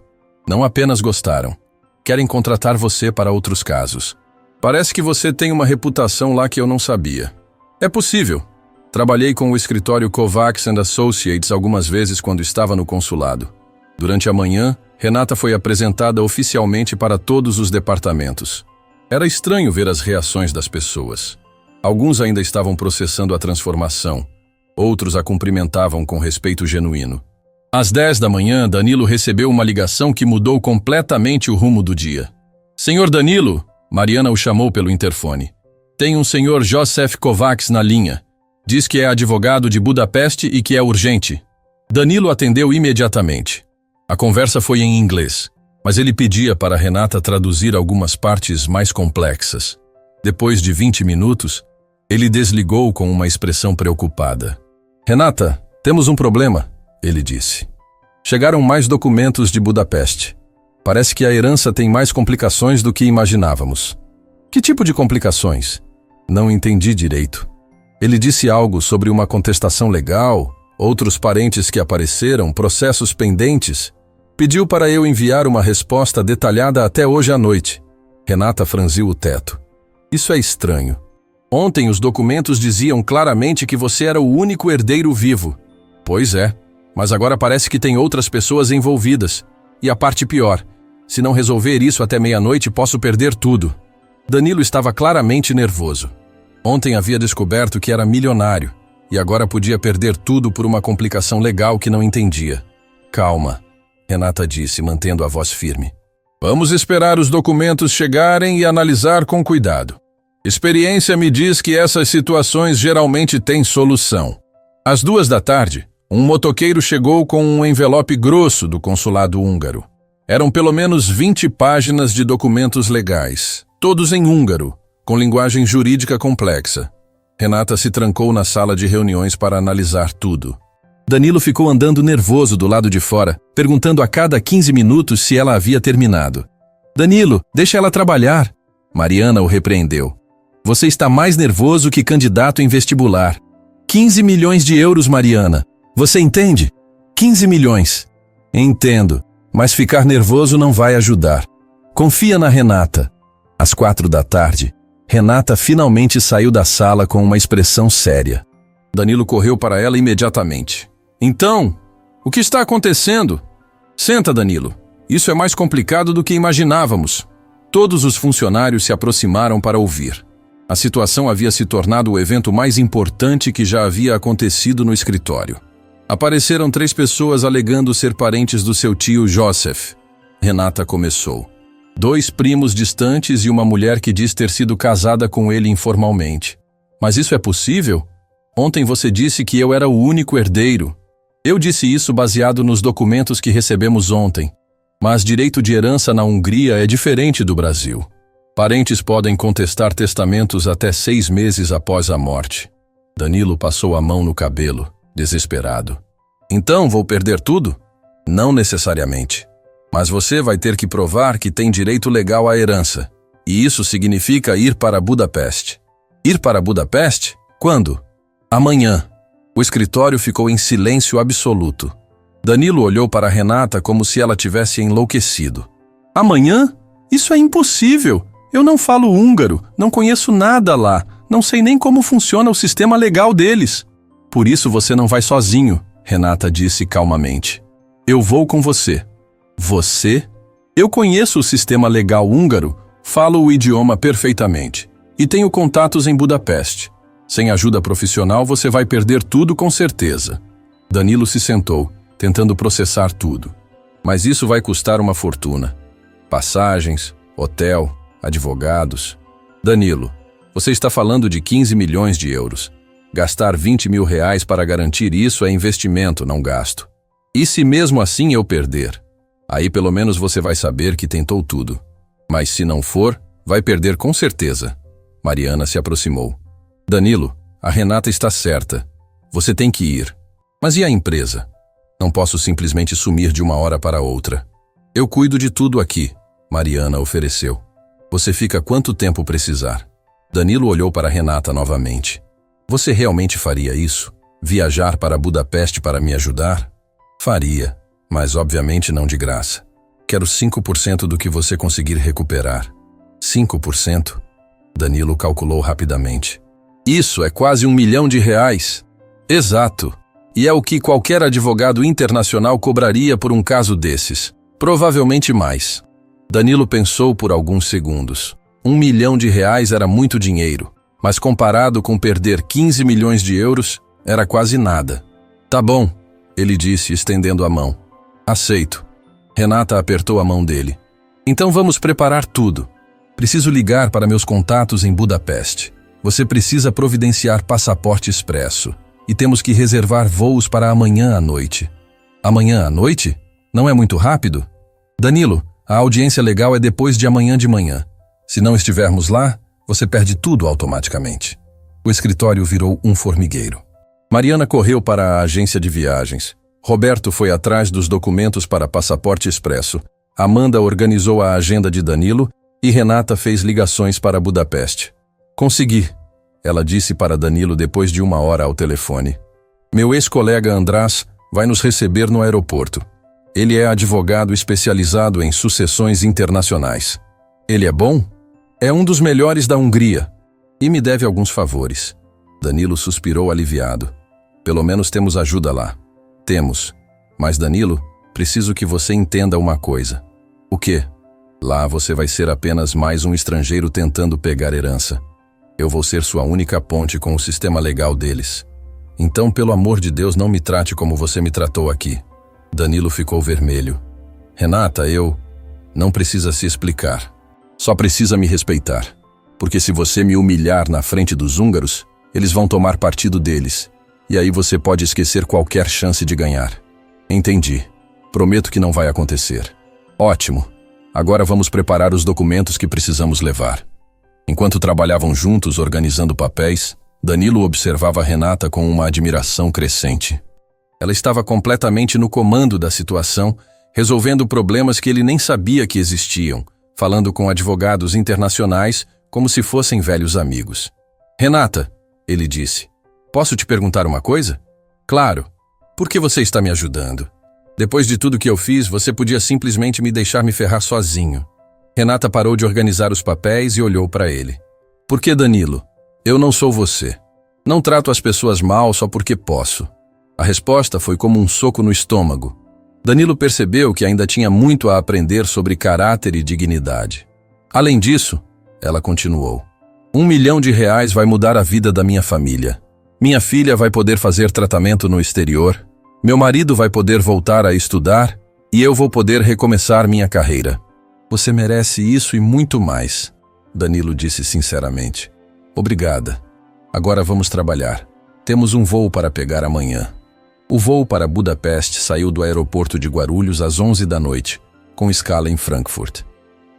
S1: Não apenas gostaram. Querem contratar você para outros casos. Parece que você tem uma reputação lá que eu não sabia. É possível. Trabalhei com o escritório Kovacs & Associates algumas vezes quando estava no consulado. Durante a manhã, Renata foi apresentada oficialmente para todos os departamentos. Era estranho ver as reações das pessoas. Alguns ainda estavam processando a transformação. Outros a cumprimentavam com respeito genuíno. Às 10 da manhã, Danilo recebeu uma ligação que mudou completamente o rumo do dia. Senhor Danilo, Mariana o chamou pelo interfone. Tem um senhor Joseph Kovacs na linha. Diz que é advogado de Budapeste e que é urgente. Danilo atendeu imediatamente. A conversa foi em inglês, mas ele pedia para Renata traduzir algumas partes mais complexas. Depois de 20 minutos, ele desligou com uma expressão preocupada. Renata, temos um problema, ele disse. Chegaram mais documentos de Budapeste. Parece que a herança tem mais complicações do que imaginávamos. Que tipo de complicações? Não entendi direito. Ele disse algo sobre uma contestação legal, outros parentes que apareceram, processos pendentes. Pediu para eu enviar uma resposta detalhada até hoje à noite. Renata franziu o teto. Isso é estranho. Ontem os documentos diziam claramente que você era o único herdeiro vivo. Pois é, mas agora parece que tem outras pessoas envolvidas. E a parte pior, se não resolver isso até meia-noite, posso perder tudo. Danilo estava claramente nervoso. Ontem havia descoberto que era milionário e agora podia perder tudo por uma complicação legal que não entendia. Calma, Renata disse, mantendo a voz firme. Vamos esperar os documentos chegarem e analisar com cuidado. Experiência me diz que essas situações geralmente têm solução. Às 14h, um motoqueiro chegou com um envelope grosso do consulado húngaro. Eram pelo menos 20 páginas de documentos legais, todos em húngaro, com linguagem jurídica complexa. Renata se trancou na sala de reuniões para analisar tudo. Danilo ficou andando nervoso do lado de fora, perguntando a cada 15 minutos se ela havia terminado. Danilo, deixa ela trabalhar. Mariana o repreendeu. Você está mais nervoso que candidato em vestibular. 15 milhões de euros, Mariana. Você entende? 15 milhões. Entendo, mas ficar nervoso não vai ajudar. Confia na Renata. Às 16h, Renata finalmente saiu da sala com uma expressão séria. Danilo correu para ela imediatamente. Então, o que está acontecendo? Senta, Danilo. Isso é mais complicado do que imaginávamos. Todos os funcionários se aproximaram para ouvir. A situação havia se tornado o evento mais importante que já havia acontecido no escritório. Apareceram 3 pessoas alegando ser parentes do seu tio Joseph. Renata começou. 2 primos distantes e uma mulher que diz ter sido casada com ele informalmente. Mas isso é possível? Ontem você disse que eu era o único herdeiro. Eu disse isso baseado nos documentos que recebemos ontem. Mas direito de herança na Hungria é diferente do Brasil. Parentes podem contestar testamentos até 6 meses após a morte. Danilo passou a mão no cabelo, desesperado. Então vou perder tudo? Não necessariamente. Mas você vai ter que provar que tem direito legal à herança. E isso significa ir para Budapeste. Ir para Budapeste? Quando? Amanhã. O escritório ficou em silêncio absoluto. Danilo olhou para Renata como se ela tivesse enlouquecido. Amanhã? Isso é impossível. Eu não falo húngaro, não conheço nada lá, não sei nem como funciona o sistema legal deles. Por isso você não vai sozinho, Renata disse calmamente. Eu vou com você. Você? Eu conheço o sistema legal húngaro, falo o idioma perfeitamente e tenho contatos em Budapeste. Sem ajuda profissional você vai perder tudo com certeza. Danilo se sentou, tentando processar tudo. Mas isso vai custar uma fortuna. Passagens, hotel, advogados. Danilo, você está falando de 15 milhões de euros. Gastar 20 mil reais para garantir isso é investimento, não gasto. E se mesmo assim eu perder? Aí pelo menos você vai saber que tentou tudo. Mas se não for, vai perder com certeza. Mariana se aproximou. Danilo, a Renata está certa. Você tem que ir. Mas e a empresa? Não posso simplesmente sumir de uma hora para outra. Eu cuido de tudo aqui, Mariana ofereceu. Você fica quanto tempo precisar? Danilo olhou para Renata novamente. Você realmente faria isso? Viajar para Budapeste para me ajudar? Faria, mas obviamente não de graça. Quero 5% do que você conseguir recuperar. 5%? Danilo calculou rapidamente. Isso é quase 1 milhão de reais. Exato. E é o que qualquer advogado internacional cobraria por um caso desses. Provavelmente mais. Danilo pensou por alguns segundos. 1 milhão de reais era muito dinheiro, mas comparado com perder 15 milhões de euros, era quase nada. Tá bom, ele disse, estendendo a mão. Aceito. Renata apertou a mão dele. Então vamos preparar tudo. Preciso ligar para meus contatos em Budapeste. Você precisa providenciar passaporte expresso. E temos que reservar voos para amanhã à noite. Amanhã à noite? Não é muito rápido? Danilo, a audiência legal é depois de amanhã de manhã. Se não estivermos lá, você perde tudo automaticamente. O escritório virou um formigueiro. Mariana correu para a agência de viagens. Roberto foi atrás dos documentos para passaporte expresso. Amanda organizou a agenda de Danilo e Renata fez ligações para Budapeste. Consegui, ela disse para Danilo depois de 1 hora ao telefone. Meu ex-colega András vai nos receber no aeroporto. Ele é advogado especializado em sucessões internacionais. Ele é bom? É um dos melhores da Hungria. E me deve alguns favores. Danilo suspirou aliviado. Pelo menos temos ajuda lá. Temos. Mas, Danilo, preciso que você entenda uma coisa. O quê? Lá você vai ser apenas mais um estrangeiro tentando pegar herança. Eu vou ser sua única ponte com o sistema legal deles. Então, pelo amor de Deus, não me trate como você me tratou aqui. Danilo ficou vermelho. Renata, não precisa se explicar. Só precisa me respeitar. Porque se você me humilhar na frente dos húngaros, eles vão tomar partido deles. E aí você pode esquecer qualquer chance de ganhar. Entendi. Prometo que não vai acontecer. Ótimo. Agora vamos preparar os documentos que precisamos levar. Enquanto trabalhavam juntos organizando papéis, Danilo observava Renata com uma admiração crescente. Ela estava completamente no comando da situação, resolvendo problemas que ele nem sabia que existiam, falando com advogados internacionais como se fossem velhos amigos. Renata, ele disse, posso te perguntar uma coisa? Claro. Por que você está me ajudando? Depois de tudo que eu fiz, você podia simplesmente me deixar me ferrar sozinho. Renata parou de organizar os papéis e olhou para ele. Por que, Danilo? Eu não sou você. Não trato as pessoas mal só porque posso. A resposta foi como um soco no estômago. Danilo percebeu que ainda tinha muito a aprender sobre caráter e dignidade. Além disso, ela continuou, R$1 milhão vai mudar a vida da minha família. Minha filha vai poder fazer tratamento no exterior, meu marido vai poder voltar a estudar e eu vou poder recomeçar minha carreira. Você merece isso e muito mais, Danilo disse sinceramente. Obrigada. Agora vamos trabalhar. Temos um voo para pegar amanhã. O voo para Budapeste saiu do aeroporto de Guarulhos às 11 da noite, com escala em Frankfurt.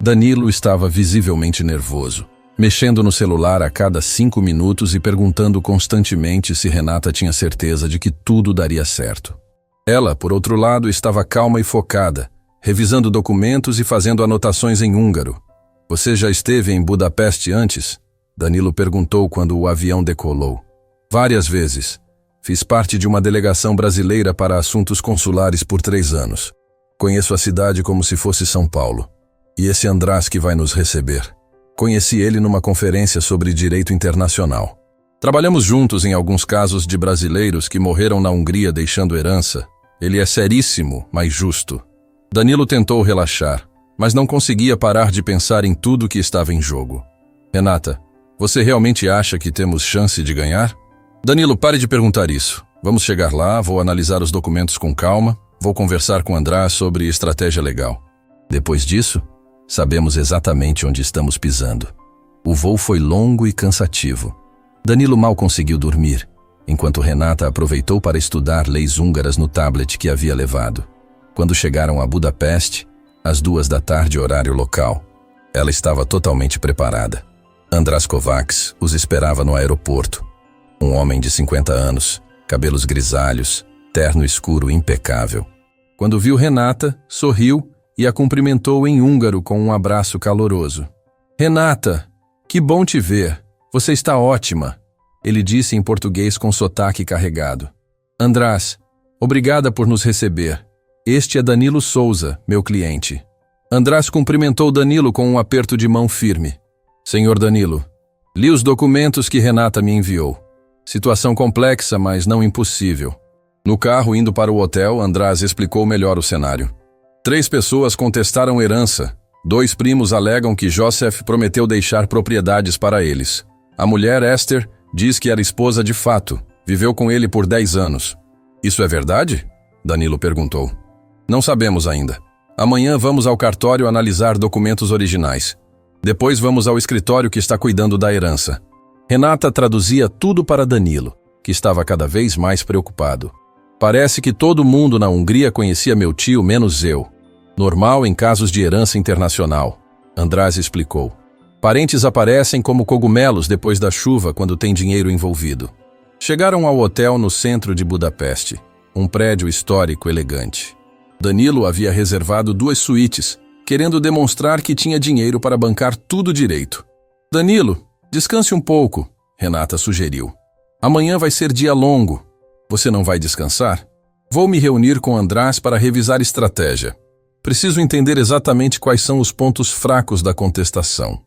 S1: Danilo estava visivelmente nervoso, mexendo no celular a cada 5 minutos e perguntando constantemente se Renata tinha certeza de que tudo daria certo. Ela, por outro lado, estava calma e focada, revisando documentos e fazendo anotações em húngaro. Você já esteve em Budapeste antes? Danilo perguntou quando o avião decolou. Várias vezes. Fiz parte de uma delegação brasileira para assuntos consulares por 3 anos. Conheço a cidade como se fosse São Paulo. E esse András que vai nos receber. Conheci ele numa conferência sobre direito internacional. Trabalhamos juntos em alguns casos de brasileiros que morreram na Hungria deixando herança. Ele é seríssimo, mas justo. Danilo tentou relaxar, mas não conseguia parar de pensar em tudo que estava em jogo. Renata, você realmente acha que temos chance de ganhar? Danilo, pare de perguntar isso. Vamos chegar lá, vou analisar os documentos com calma, vou conversar com András sobre estratégia legal. Depois disso, sabemos exatamente onde estamos pisando. O voo foi longo e cansativo. Danilo mal conseguiu dormir, enquanto Renata aproveitou para estudar leis húngaras no tablet que havia levado. Quando chegaram a Budapeste, às 2 da tarde, horário local, ela estava totalmente preparada. András Kovács os esperava no aeroporto. Um homem de 50 anos, cabelos grisalhos, terno escuro impecável. Quando viu Renata, sorriu e a cumprimentou em húngaro com um abraço caloroso. Renata, que bom te ver. Você está ótima, ele disse em português com sotaque carregado. András, obrigada por nos receber. Este é Danilo Souza, meu cliente. András cumprimentou Danilo com um aperto de mão firme. Senhor Danilo, li os documentos que Renata me enviou. Situação complexa, mas não impossível. No carro, indo para o hotel, András explicou melhor o cenário. 3 pessoas contestaram herança. 2 primos alegam que Joseph prometeu deixar propriedades para eles. A mulher, Esther, diz que era esposa de fato. Viveu com ele por 10 anos. Isso é verdade? Danilo perguntou. Não sabemos ainda. Amanhã vamos ao cartório analisar documentos originais. Depois vamos ao escritório que está cuidando da herança. Renata traduzia tudo para Danilo, que estava cada vez mais preocupado. Parece que todo mundo na Hungria conhecia meu tio, menos eu. Normal em casos de herança internacional, András explicou. Parentes aparecem como cogumelos depois da chuva quando tem dinheiro envolvido. Chegaram ao hotel no centro de Budapeste, um prédio histórico elegante. Danilo havia reservado 2 suítes, querendo demonstrar que tinha dinheiro para bancar tudo direito. Danilo, descanse um pouco, Renata sugeriu. Amanhã vai ser dia longo. Você não vai descansar? Vou me reunir com András para revisar estratégia. Preciso entender exatamente quais são os pontos fracos da contestação.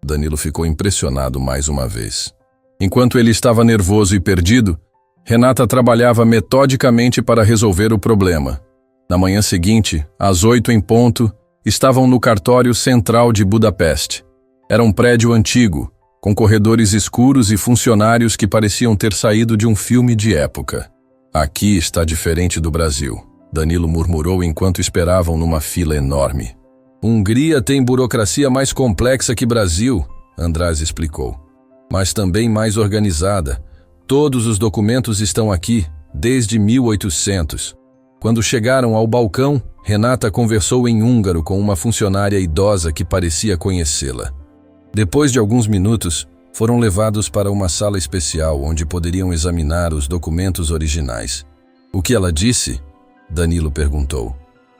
S1: Danilo ficou impressionado mais uma vez. Enquanto ele estava nervoso e perdido, Renata trabalhava metodicamente para resolver o problema. Na manhã seguinte, às 8 em ponto, estavam no cartório central de Budapeste. Era um prédio antigo, com corredores escuros e funcionários que pareciam ter saído de um filme de época. Aqui está diferente do Brasil, Danilo murmurou enquanto esperavam numa fila enorme. Hungria tem burocracia mais complexa que Brasil, András explicou. Mas também mais organizada. Todos os documentos estão aqui, desde 1800. Quando chegaram ao balcão, Renata conversou em húngaro com uma funcionária idosa que parecia conhecê-la. Depois de alguns minutos, foram levados para uma sala especial onde poderiam examinar os documentos originais. O que ela disse? Danilo perguntou.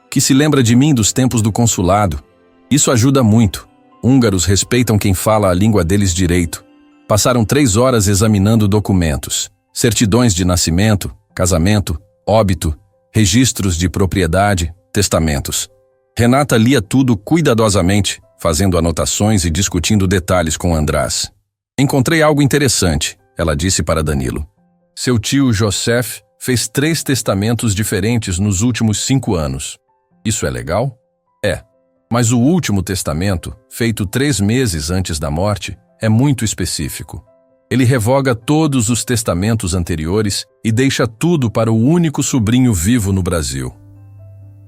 S1: Que se lembra de mim dos tempos do consulado. Isso ajuda muito. Húngaros respeitam quem fala a língua deles direito. Passaram 3 horas examinando documentos, certidões de nascimento, casamento, óbito, registros de propriedade, testamentos. Renata lia tudo cuidadosamente, fazendo anotações e discutindo detalhes com András. Encontrei algo interessante, ela disse para Danilo. Seu tio Joseph fez 3 testamentos diferentes nos últimos 5 anos. Isso é legal? É. Mas o último testamento, feito 3 meses antes da morte, é muito específico. Ele revoga todos os testamentos anteriores e deixa tudo para o único sobrinho vivo no Brasil.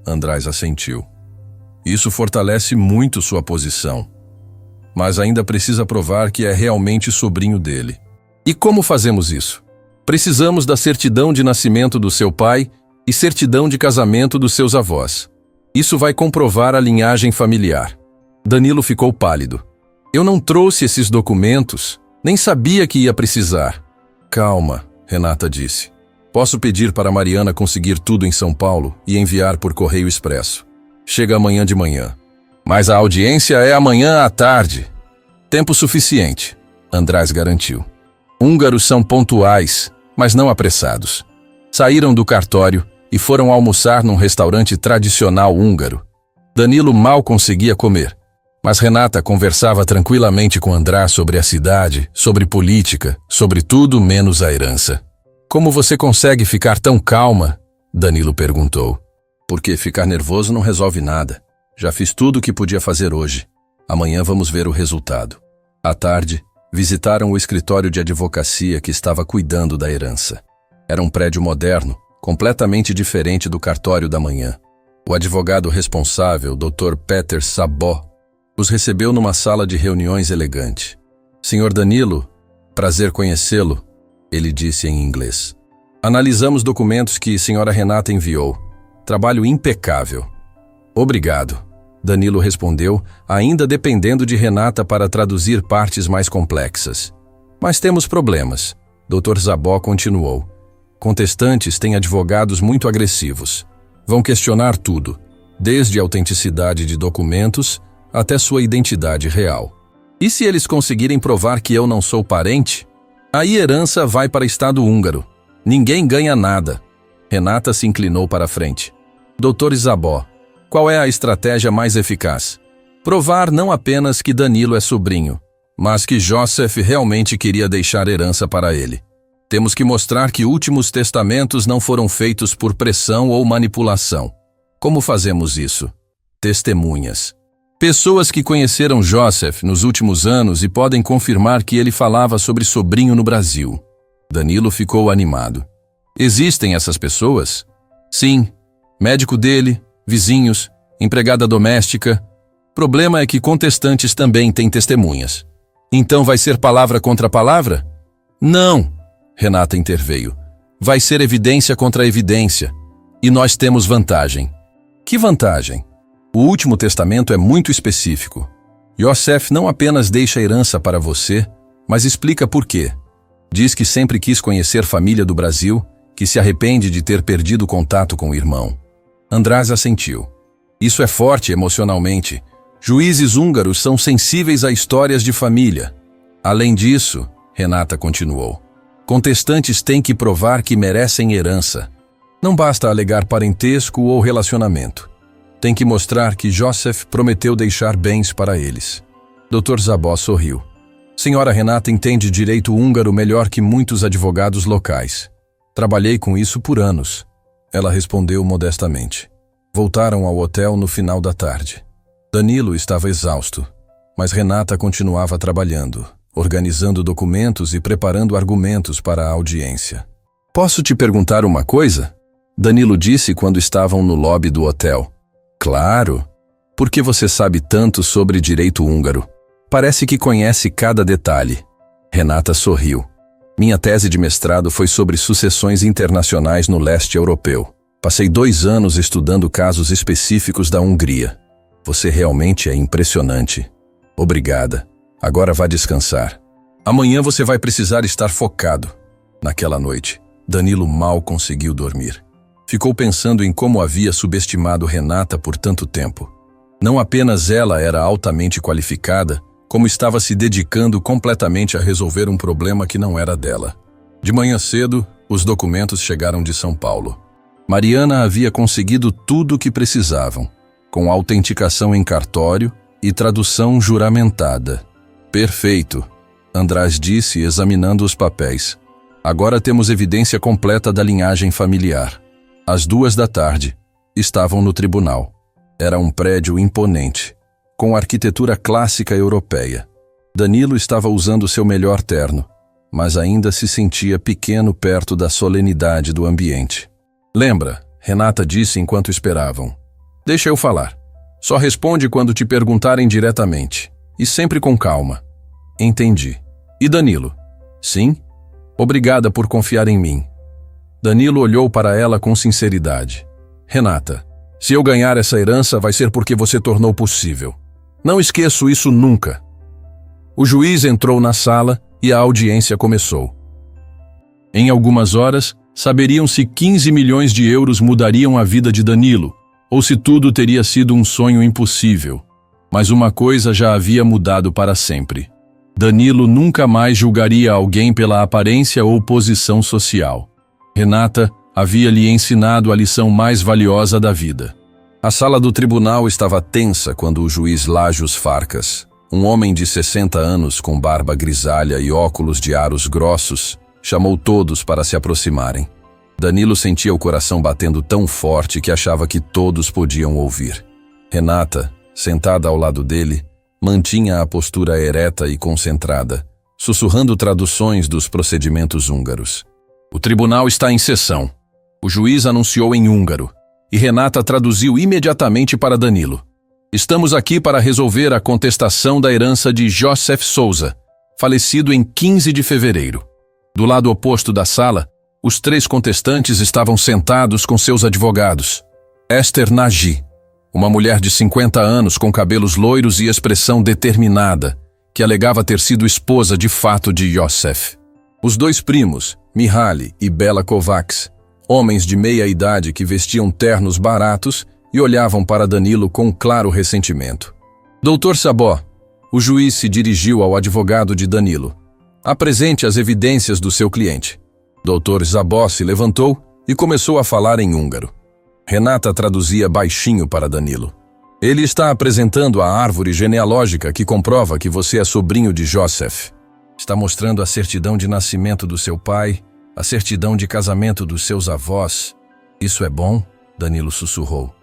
S1: András assentiu. Isso fortalece muito sua posição. Mas ainda precisa provar que é realmente sobrinho dele. E como fazemos isso? Precisamos da certidão de nascimento do seu pai e certidão de casamento dos seus avós. Isso vai comprovar a linhagem familiar. Danilo ficou pálido. Eu não trouxe esses documentos, nem sabia que ia precisar. Calma, Renata disse. Posso pedir para Mariana conseguir tudo em São Paulo e enviar por correio expresso. Chega amanhã de manhã. Mas a audiência é amanhã à tarde. Tempo suficiente, András garantiu. Húngaros são pontuais, mas não apressados. Saíram do cartório e foram almoçar num restaurante tradicional húngaro. Danilo mal conseguia comer, mas Renata conversava tranquilamente com András sobre a cidade, sobre política, sobre tudo menos a herança. Como você consegue ficar tão calma? Danilo perguntou. Porque ficar nervoso não resolve nada. Já fiz tudo o que podia fazer hoje. Amanhã vamos ver o resultado. À tarde, visitaram o escritório de advocacia que estava cuidando da herança. Era um prédio moderno, completamente diferente do cartório da manhã. O advogado responsável, Dr. Peter Sabó, os recebeu numa sala de reuniões elegante. Senhor Danilo, prazer conhecê-lo, ele disse em inglês. Analisamos documentos que senhora Renata enviou. Trabalho impecável. Obrigado, Danilo respondeu, ainda dependendo de Renata para traduzir partes mais complexas. Mas temos problemas, Dr. Sabó continuou. Contestantes têm advogados muito agressivos. Vão questionar tudo, desde a autenticidade de documentos até sua identidade real. E se eles conseguirem provar que eu não sou parente? Aí a herança vai para Estado húngaro. Ninguém ganha nada. Renata se inclinou para a frente. Dr. Sabó, qual é a estratégia mais eficaz? Provar não apenas que Danilo é sobrinho, mas que Joseph realmente queria deixar herança para ele. Temos que mostrar que últimos testamentos não foram feitos por pressão ou manipulação. Como fazemos isso? Testemunhas. Pessoas que conheceram Joseph nos últimos anos e podem confirmar que ele falava sobre sobrinho no Brasil. Danilo ficou animado. Existem essas pessoas? Sim. Médico dele, vizinhos, empregada doméstica. Problema é que contestantes também têm testemunhas. Então vai ser palavra contra palavra? Não, Renata interveio. Vai ser evidência contra evidência. E nós temos vantagem. Que vantagem? O Último Testamento é muito específico. Yosef não apenas deixa a herança para você, mas explica por quê. Diz que sempre quis conhecer família do Brasil, que se arrepende de ter perdido contato com o irmão. András assentiu. Isso é forte emocionalmente. Juízes húngaros são sensíveis a histórias de família. Além disso, Renata continuou, contestantes têm que provar que merecem herança. Não basta alegar parentesco ou relacionamento. Tem que mostrar que Joseph prometeu deixar bens para eles. Dr. Szabó sorriu. Senhora Renata entende direito húngaro melhor que muitos advogados locais. Trabalhei com isso por anos. Ela respondeu modestamente. Voltaram ao hotel no final da tarde. Danilo estava exausto, mas Renata continuava trabalhando, organizando documentos e preparando argumentos para a audiência. Posso te perguntar uma coisa? Danilo disse quando estavam no lobby do hotel. Claro. Por que você sabe tanto sobre direito húngaro? Parece que conhece cada detalhe. Renata sorriu. Minha tese de mestrado foi sobre sucessões internacionais no leste europeu. Passei 2 anos estudando casos específicos da Hungria. Você realmente é impressionante. Obrigada. Agora vá descansar. Amanhã você vai precisar estar focado. Naquela noite, Danilo mal conseguiu dormir. Ficou pensando em como havia subestimado Renata por tanto tempo. Não apenas ela era altamente qualificada, como estava se dedicando completamente a resolver um problema que não era dela. De manhã cedo, os documentos chegaram de São Paulo. Mariana havia conseguido tudo o que precisavam, com autenticação em cartório e tradução juramentada. Perfeito, András disse, examinando os papéis. Agora temos evidência completa da linhagem familiar. Às 2 da tarde, estavam no tribunal. Era um prédio imponente, com arquitetura clássica europeia. Danilo estava usando seu melhor terno, mas ainda se sentia pequeno perto da solenidade do ambiente. Lembra, Renata disse enquanto esperavam. Deixa eu falar. Só responde quando te perguntarem diretamente. E sempre com calma. Entendi. E Danilo? Sim? Obrigada por confiar em mim. Danilo olhou para ela com sinceridade. Renata, se eu ganhar essa herança vai ser porque você tornou possível. Não esqueço isso nunca. O juiz entrou na sala e a audiência começou. Em algumas horas, saberiam se 15 milhões de euros mudariam a vida de Danilo, ou se tudo teria sido um sonho impossível. Mas uma coisa já havia mudado para sempre. Danilo nunca mais julgaria alguém pela aparência ou posição social. Renata havia lhe ensinado a lição mais valiosa da vida. A sala do tribunal estava tensa quando o juiz Lajos Farkas, um homem de 60 anos com barba grisalha e óculos de aros grossos, chamou todos para se aproximarem. Danilo sentia o coração batendo tão forte que achava que todos podiam ouvir. Renata, sentada ao lado dele, mantinha a postura ereta e concentrada, sussurrando traduções dos procedimentos húngaros. O tribunal está em sessão. O juiz anunciou em húngaro, e Renata traduziu imediatamente para Danilo. Estamos aqui para resolver a contestação da herança de Joseph Souza, falecido em 15 de fevereiro. Do lado oposto da sala, os 3 contestantes estavam sentados com seus advogados. Esther Nagy, uma mulher de 50 anos com cabelos loiros e expressão determinada, que alegava ter sido esposa de fato de Joseph. Os 2 primos, Mihaly e Bela Kovacs, homens de meia idade que vestiam ternos baratos e olhavam para Danilo com claro ressentimento. Dr. Szabó, o juiz se dirigiu ao advogado de Danilo. Apresente as evidências do seu cliente. Dr. Szabó se levantou e começou a falar em húngaro. Renata traduzia baixinho para Danilo. Ele está apresentando a árvore genealógica que comprova que você é sobrinho de Joseph. Está mostrando a certidão de nascimento do seu pai, a certidão de casamento dos seus avós. Isso é bom? Danilo sussurrou.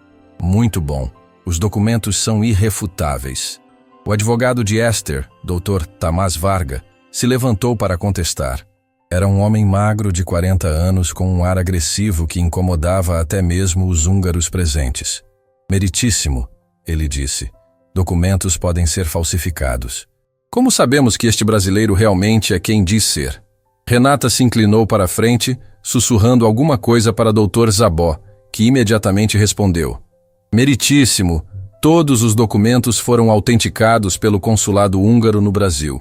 S1: Muito bom. Os documentos são irrefutáveis. O advogado de Esther, Dr. Tamás Varga, se levantou para contestar. Era um homem magro de 40 anos com um ar agressivo que incomodava até mesmo os húngaros presentes. Meritíssimo, ele disse. Documentos podem ser falsificados. Como sabemos que este brasileiro realmente é quem diz ser? Renata se inclinou para a frente, sussurrando alguma coisa para Dr. Zabó, que imediatamente respondeu: Meritíssimo, todos os documentos foram autenticados pelo consulado húngaro no Brasil.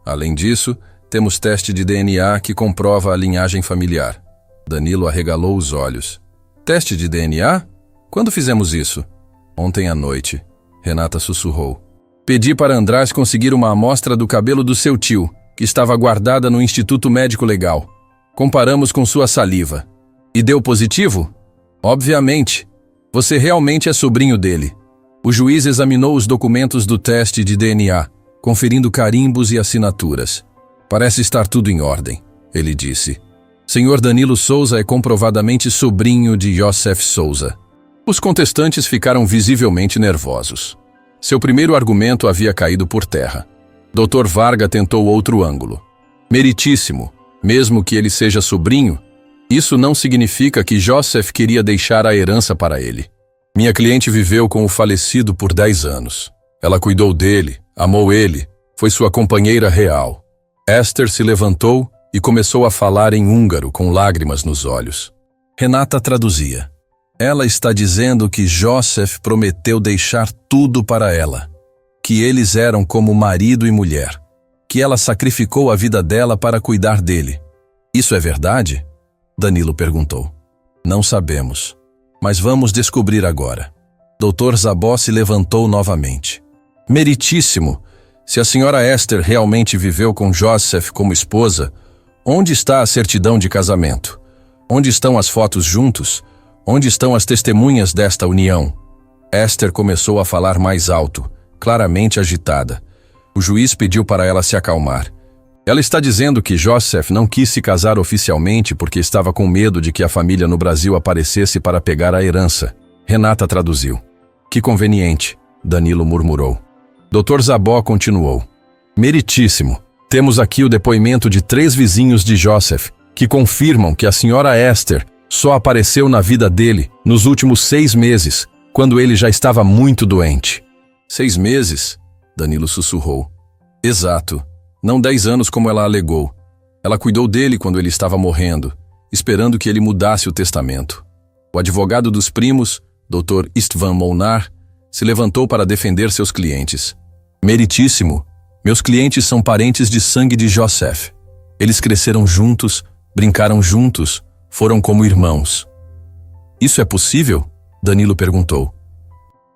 S1: Além disso, temos teste de DNA que comprova a linhagem familiar. Danilo arregalou os olhos. Teste de DNA? Quando fizemos isso? Ontem à noite. Renata sussurrou. Pedi para András conseguir uma amostra do cabelo do seu tio, que estava guardada no Instituto Médico Legal. Comparamos com sua saliva. E deu positivo? Obviamente. Você realmente é sobrinho dele. O juiz examinou os documentos do teste de DNA, conferindo carimbos e assinaturas. Parece estar tudo em ordem, ele disse. Senhor Danilo Souza é comprovadamente sobrinho de Joseph Souza. Os contestantes ficaram visivelmente nervosos. Seu primeiro argumento havia caído por terra. Dr. Varga tentou outro ângulo. Meritíssimo, mesmo que ele seja sobrinho, isso não significa que Joseph queria deixar a herança para ele. Minha cliente viveu com o falecido por 10 anos. Ela cuidou dele, amou ele, foi sua companheira real. Esther se levantou e começou a falar em húngaro com lágrimas nos olhos. Renata traduzia. Ela está dizendo que Joseph prometeu deixar tudo para ela, que eles eram como marido e mulher, que ela sacrificou a vida dela para cuidar dele. Isso é verdade? Danilo perguntou. Não sabemos, mas vamos descobrir agora. Dr. Zabó se levantou novamente. Meritíssimo, se a senhora Esther realmente viveu com Joseph como esposa, onde está a certidão de casamento? Onde estão as fotos juntos? Onde estão as testemunhas desta união? Esther começou a falar mais alto, claramente agitada. O juiz pediu para ela se acalmar. Ela está dizendo que Joseph não quis se casar oficialmente porque estava com medo de que a família no Brasil aparecesse para pegar a herança. Renata traduziu. Que conveniente, Danilo murmurou. Dr. Zabó continuou. Meritíssimo, temos aqui o depoimento de 3 vizinhos de Joseph, que confirmam que a senhora Esther só apareceu na vida dele nos últimos 6 meses, quando ele já estava muito doente. 6 meses? Danilo sussurrou. Exato. Não 10 anos como ela alegou. Ela cuidou dele quando ele estava morrendo, esperando que ele mudasse o testamento. O advogado dos primos, Dr. Istvan Molnar, se levantou para defender seus clientes. Meritíssimo, meus clientes são parentes de sangue de Joseph. Eles cresceram juntos, brincaram juntos, foram como irmãos. Isso é possível? Danilo perguntou.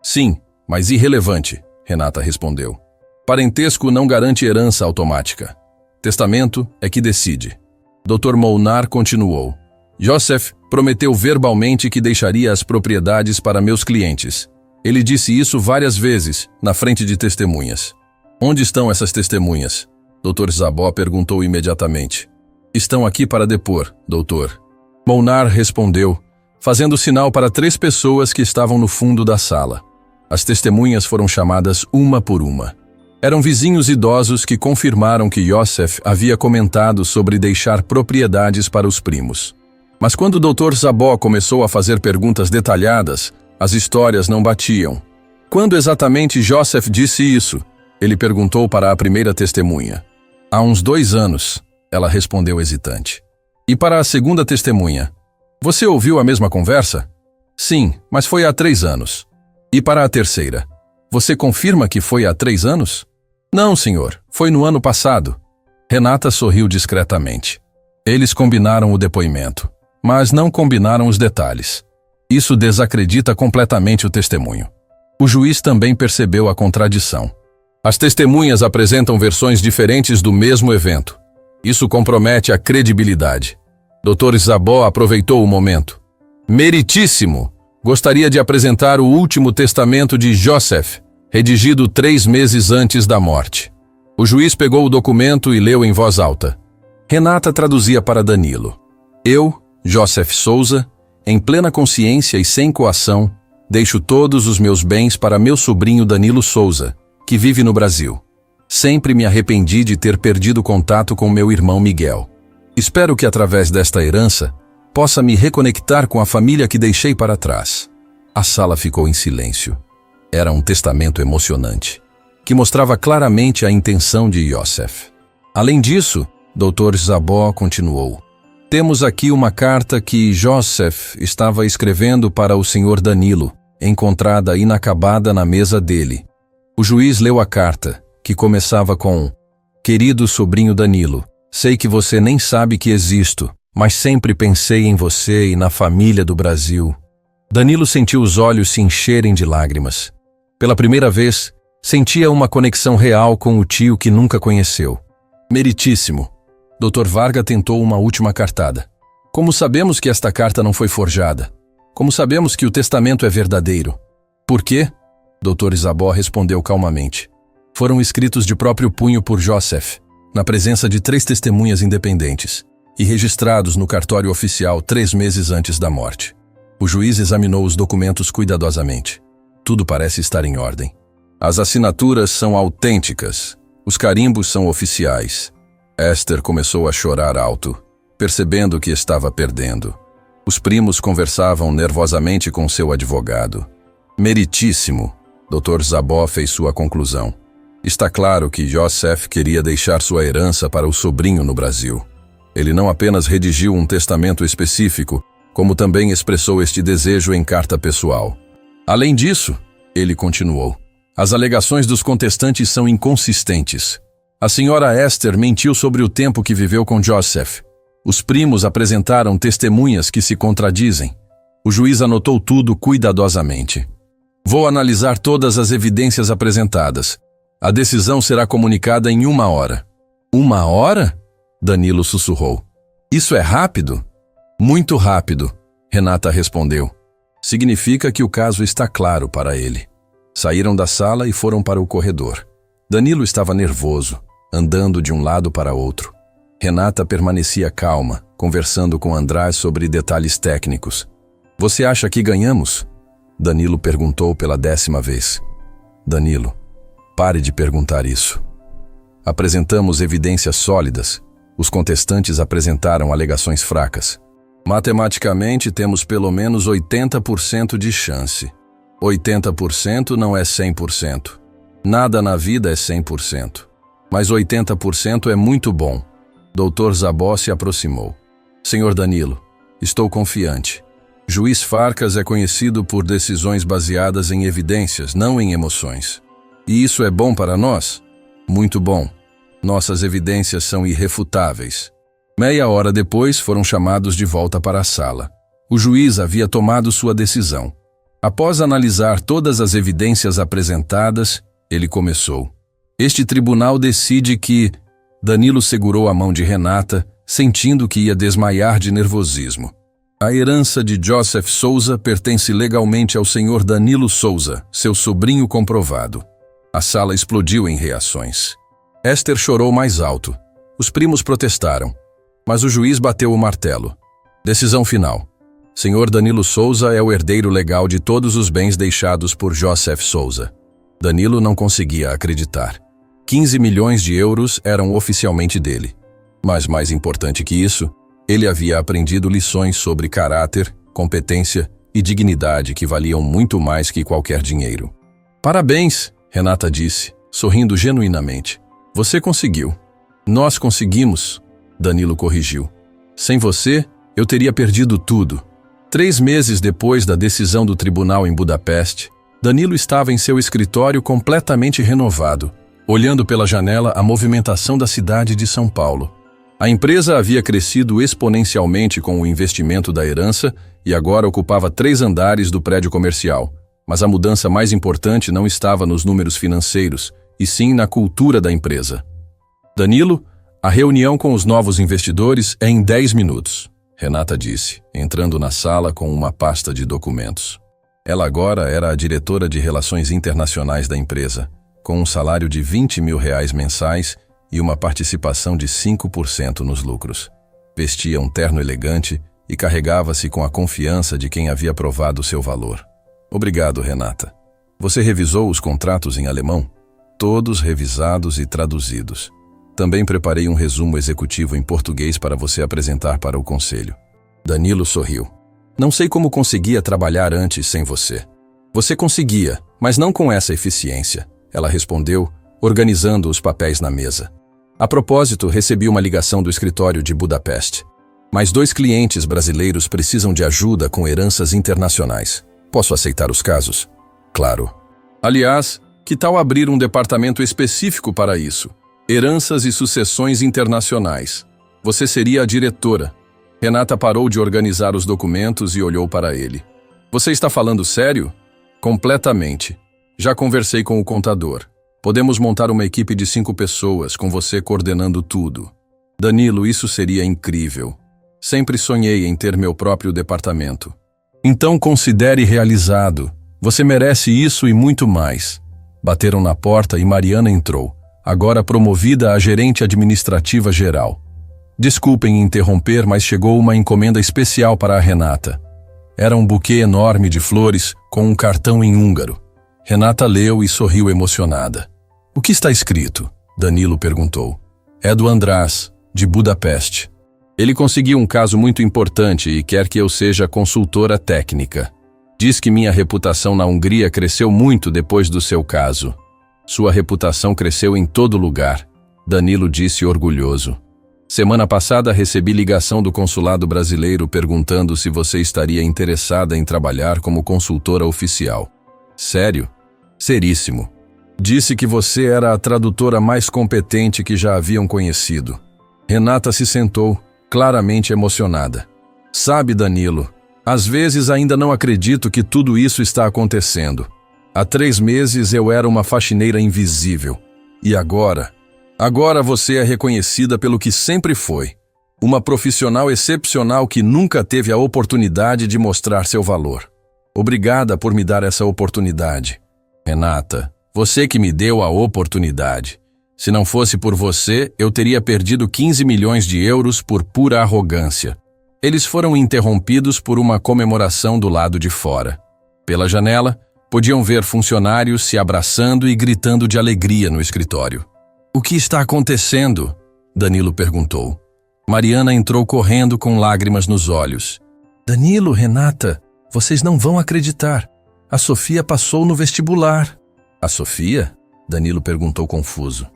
S1: Sim, mas irrelevante, Renata respondeu. Parentesco não garante herança automática. Testamento é que decide. Dr. Molnar continuou. Joseph prometeu verbalmente que deixaria as propriedades para meus clientes. Ele disse isso várias vezes, na frente de testemunhas. Onde estão essas testemunhas? Dr. Zabó perguntou imediatamente. Estão aqui para depor, doutor. Molnar respondeu, fazendo sinal para 3 pessoas que estavam no fundo da sala. As testemunhas foram chamadas uma por uma. Eram vizinhos idosos que confirmaram que Joseph havia comentado sobre deixar propriedades para os primos. Mas quando o Dr. Zabó começou a fazer perguntas detalhadas, as histórias não batiam. Quando exatamente Joseph disse isso? Ele perguntou para a primeira testemunha. Há uns 2 anos, ela respondeu hesitante. E para a segunda testemunha? Você ouviu a mesma conversa? Sim, mas foi há 3 anos. E para a terceira? Você confirma que foi há 3 anos? Não, senhor, foi no ano passado. Renata sorriu discretamente. Eles combinaram o depoimento, mas não combinaram os detalhes. Isso desacredita completamente o testemunho. O juiz também percebeu a contradição. As testemunhas apresentam versões diferentes do mesmo evento. Isso compromete a credibilidade. Dr. Zabó aproveitou o momento. Meritíssimo! Gostaria de apresentar o último testamento de Joseph, redigido 3 meses antes da morte. O juiz pegou o documento e leu em voz alta. Renata traduzia para Danilo. Eu, Joseph Souza, em plena consciência e sem coação, deixo todos os meus bens para meu sobrinho Danilo Souza, que vive no Brasil. Sempre me arrependi de ter perdido contato com meu irmão Miguel. Espero que através desta herança possa me reconectar com a família que deixei para trás. A sala ficou em silêncio. Era um testamento emocionante, que mostrava claramente a intenção de Joseph. Além disso, Dr. Zabó continuou. Temos aqui uma carta que Joseph estava escrevendo para o Sr. Danilo, encontrada inacabada na mesa dele. O juiz leu a carta, que começava com: Querido sobrinho Danilo, sei que você nem sabe que existo, mas sempre pensei em você e na família do Brasil. Danilo sentiu os olhos se encherem de lágrimas. Pela primeira vez, sentia uma conexão real com o tio que nunca conheceu. Meritíssimo. Dr. Varga tentou uma última cartada. Como sabemos que esta carta não foi forjada? Como sabemos que o testamento é verdadeiro? Por quê? Dr. Zabó respondeu calmamente. Foram escritos de próprio punho por Joseph, na presença de 3 testemunhas independentes, e registrados no cartório oficial 3 meses antes da morte. O juiz examinou os documentos cuidadosamente. Tudo parece estar em ordem. As assinaturas são autênticas. Os carimbos são oficiais. Esther começou a chorar alto, percebendo que estava perdendo. Os primos conversavam nervosamente com seu advogado. Meritíssimo, Dr. Zabó fez sua conclusão. Está claro que Joseph queria deixar sua herança para o sobrinho no Brasil. Ele não apenas redigiu um testamento específico, como também expressou este desejo em carta pessoal. Além disso, ele continuou, as alegações dos contestantes são inconsistentes. A senhora Esther mentiu sobre o tempo que viveu com Joseph. Os primos apresentaram testemunhas que se contradizem. O juiz anotou tudo cuidadosamente. Vou analisar todas as evidências apresentadas. A decisão será comunicada em 1 hora. 1 hora? Danilo sussurrou. Isso é rápido? Muito rápido, Renata respondeu. Significa que o caso está claro para ele. Saíram da sala e foram para o corredor. Danilo estava nervoso, andando de um lado para outro. Renata permanecia calma, conversando com András sobre detalhes técnicos. Você acha que ganhamos? Danilo perguntou pela 10ª vez. Danilo, pare de perguntar isso. Apresentamos evidências sólidas. Os contestantes apresentaram alegações fracas. Matematicamente, temos pelo menos 80% de chance. 80% não é 100%. Nada na vida é 100%. Mas 80% é muito bom. Dr. Zabó se aproximou. Senhor Danilo, estou confiante. Juiz Farkas é conhecido por decisões baseadas em evidências, não em emoções. E isso é bom para nós? Muito bom. Nossas evidências são irrefutáveis. Meia hora depois, foram chamados de volta para a sala. O juiz havia tomado sua decisão. Após analisar todas as evidências apresentadas, ele começou. Este tribunal decide que... Danilo segurou a mão de Renata, sentindo que ia desmaiar de nervosismo. A herança de Joseph Souza pertence legalmente ao senhor Danilo Souza, seu sobrinho comprovado. A sala explodiu em reações. Esther chorou mais alto. Os primos protestaram. Mas o juiz bateu o martelo. Decisão final. Senhor Danilo Souza é o herdeiro legal de todos os bens deixados por Joseph Souza. Danilo não conseguia acreditar. 15 milhões de euros eram oficialmente dele. Mas mais importante que isso, ele havia aprendido lições sobre caráter, competência e dignidade que valiam muito mais que qualquer dinheiro. Parabéns, Renata disse, sorrindo genuinamente. Você conseguiu. Nós conseguimos, Danilo corrigiu. Sem você, eu teria perdido tudo. 3 meses depois da decisão do tribunal em Budapeste, Danilo estava em seu escritório completamente renovado, olhando pela janela a movimentação da cidade de São Paulo. A empresa havia crescido exponencialmente com o investimento da herança e agora ocupava 3 andares do prédio comercial. Mas a mudança mais importante não estava nos números financeiros, e sim na cultura da empresa. Danilo, a reunião com os novos investidores é em 10 minutos, Renata disse, entrando na sala com uma pasta de documentos. Ela agora era a diretora de Relações Internacionais da empresa, com um salário de R$20 mil mensais e uma participação de 5% nos lucros. Vestia um terno elegante e carregava-se com a confiança de quem havia provado seu valor. Obrigado, Renata. Você revisou os contratos em alemão? Todos revisados e traduzidos. Também preparei um resumo executivo em português para você apresentar para o conselho. Danilo sorriu. Não sei como conseguia trabalhar antes sem você. Você conseguia, mas não com essa eficiência, ela respondeu, organizando os papéis na mesa. A propósito, recebi uma ligação do escritório de Budapeste. Mas 2 clientes brasileiros precisam de ajuda com heranças internacionais. Posso aceitar os casos? Claro. Aliás, que tal abrir um departamento específico para isso? Heranças e sucessões internacionais. Você seria a diretora. Renata parou de organizar os documentos e olhou para ele. Você está falando sério? Completamente. Já conversei com o contador. Podemos montar uma equipe de 5 pessoas, com você coordenando tudo. Danilo, isso seria incrível. Sempre sonhei em ter meu próprio departamento. Então considere realizado. Você merece isso e muito mais. Bateram na porta e Mariana entrou, agora promovida a gerente administrativa geral. Desculpem interromper, mas chegou uma encomenda especial para a Renata. Era um buquê enorme de flores com um cartão em húngaro. Renata leu e sorriu emocionada. O que está escrito? Danilo perguntou. É do András, de Budapeste. Ele conseguiu um caso muito importante e quer que eu seja consultora técnica. Diz que minha reputação na Hungria cresceu muito depois do seu caso. Sua reputação cresceu em todo lugar, Danilo disse orgulhoso. Semana passada recebi ligação do consulado brasileiro perguntando se você estaria interessada em trabalhar como consultora oficial. Sério? Seríssimo. Disse que você era a tradutora mais competente que já haviam conhecido. Renata se sentou, claramente emocionada. Sabe, Danilo, às vezes ainda não acredito que tudo isso está acontecendo. Há 3 meses eu era uma faxineira invisível. E agora? Agora você é reconhecida pelo que sempre foi. Uma profissional excepcional que nunca teve a oportunidade de mostrar seu valor. Obrigada por me dar essa oportunidade. Renata, você que me deu a oportunidade. Se não fosse por você, eu teria perdido 15 milhões de euros por pura arrogância. Eles foram interrompidos por uma comemoração do lado de fora. Pela janela, podiam ver funcionários se abraçando e gritando de alegria no escritório. O que está acontecendo? Danilo perguntou. Mariana entrou correndo com lágrimas nos olhos. Danilo, Renata, vocês não vão acreditar. A Sofia passou no vestibular. A Sofia? Danilo perguntou confuso.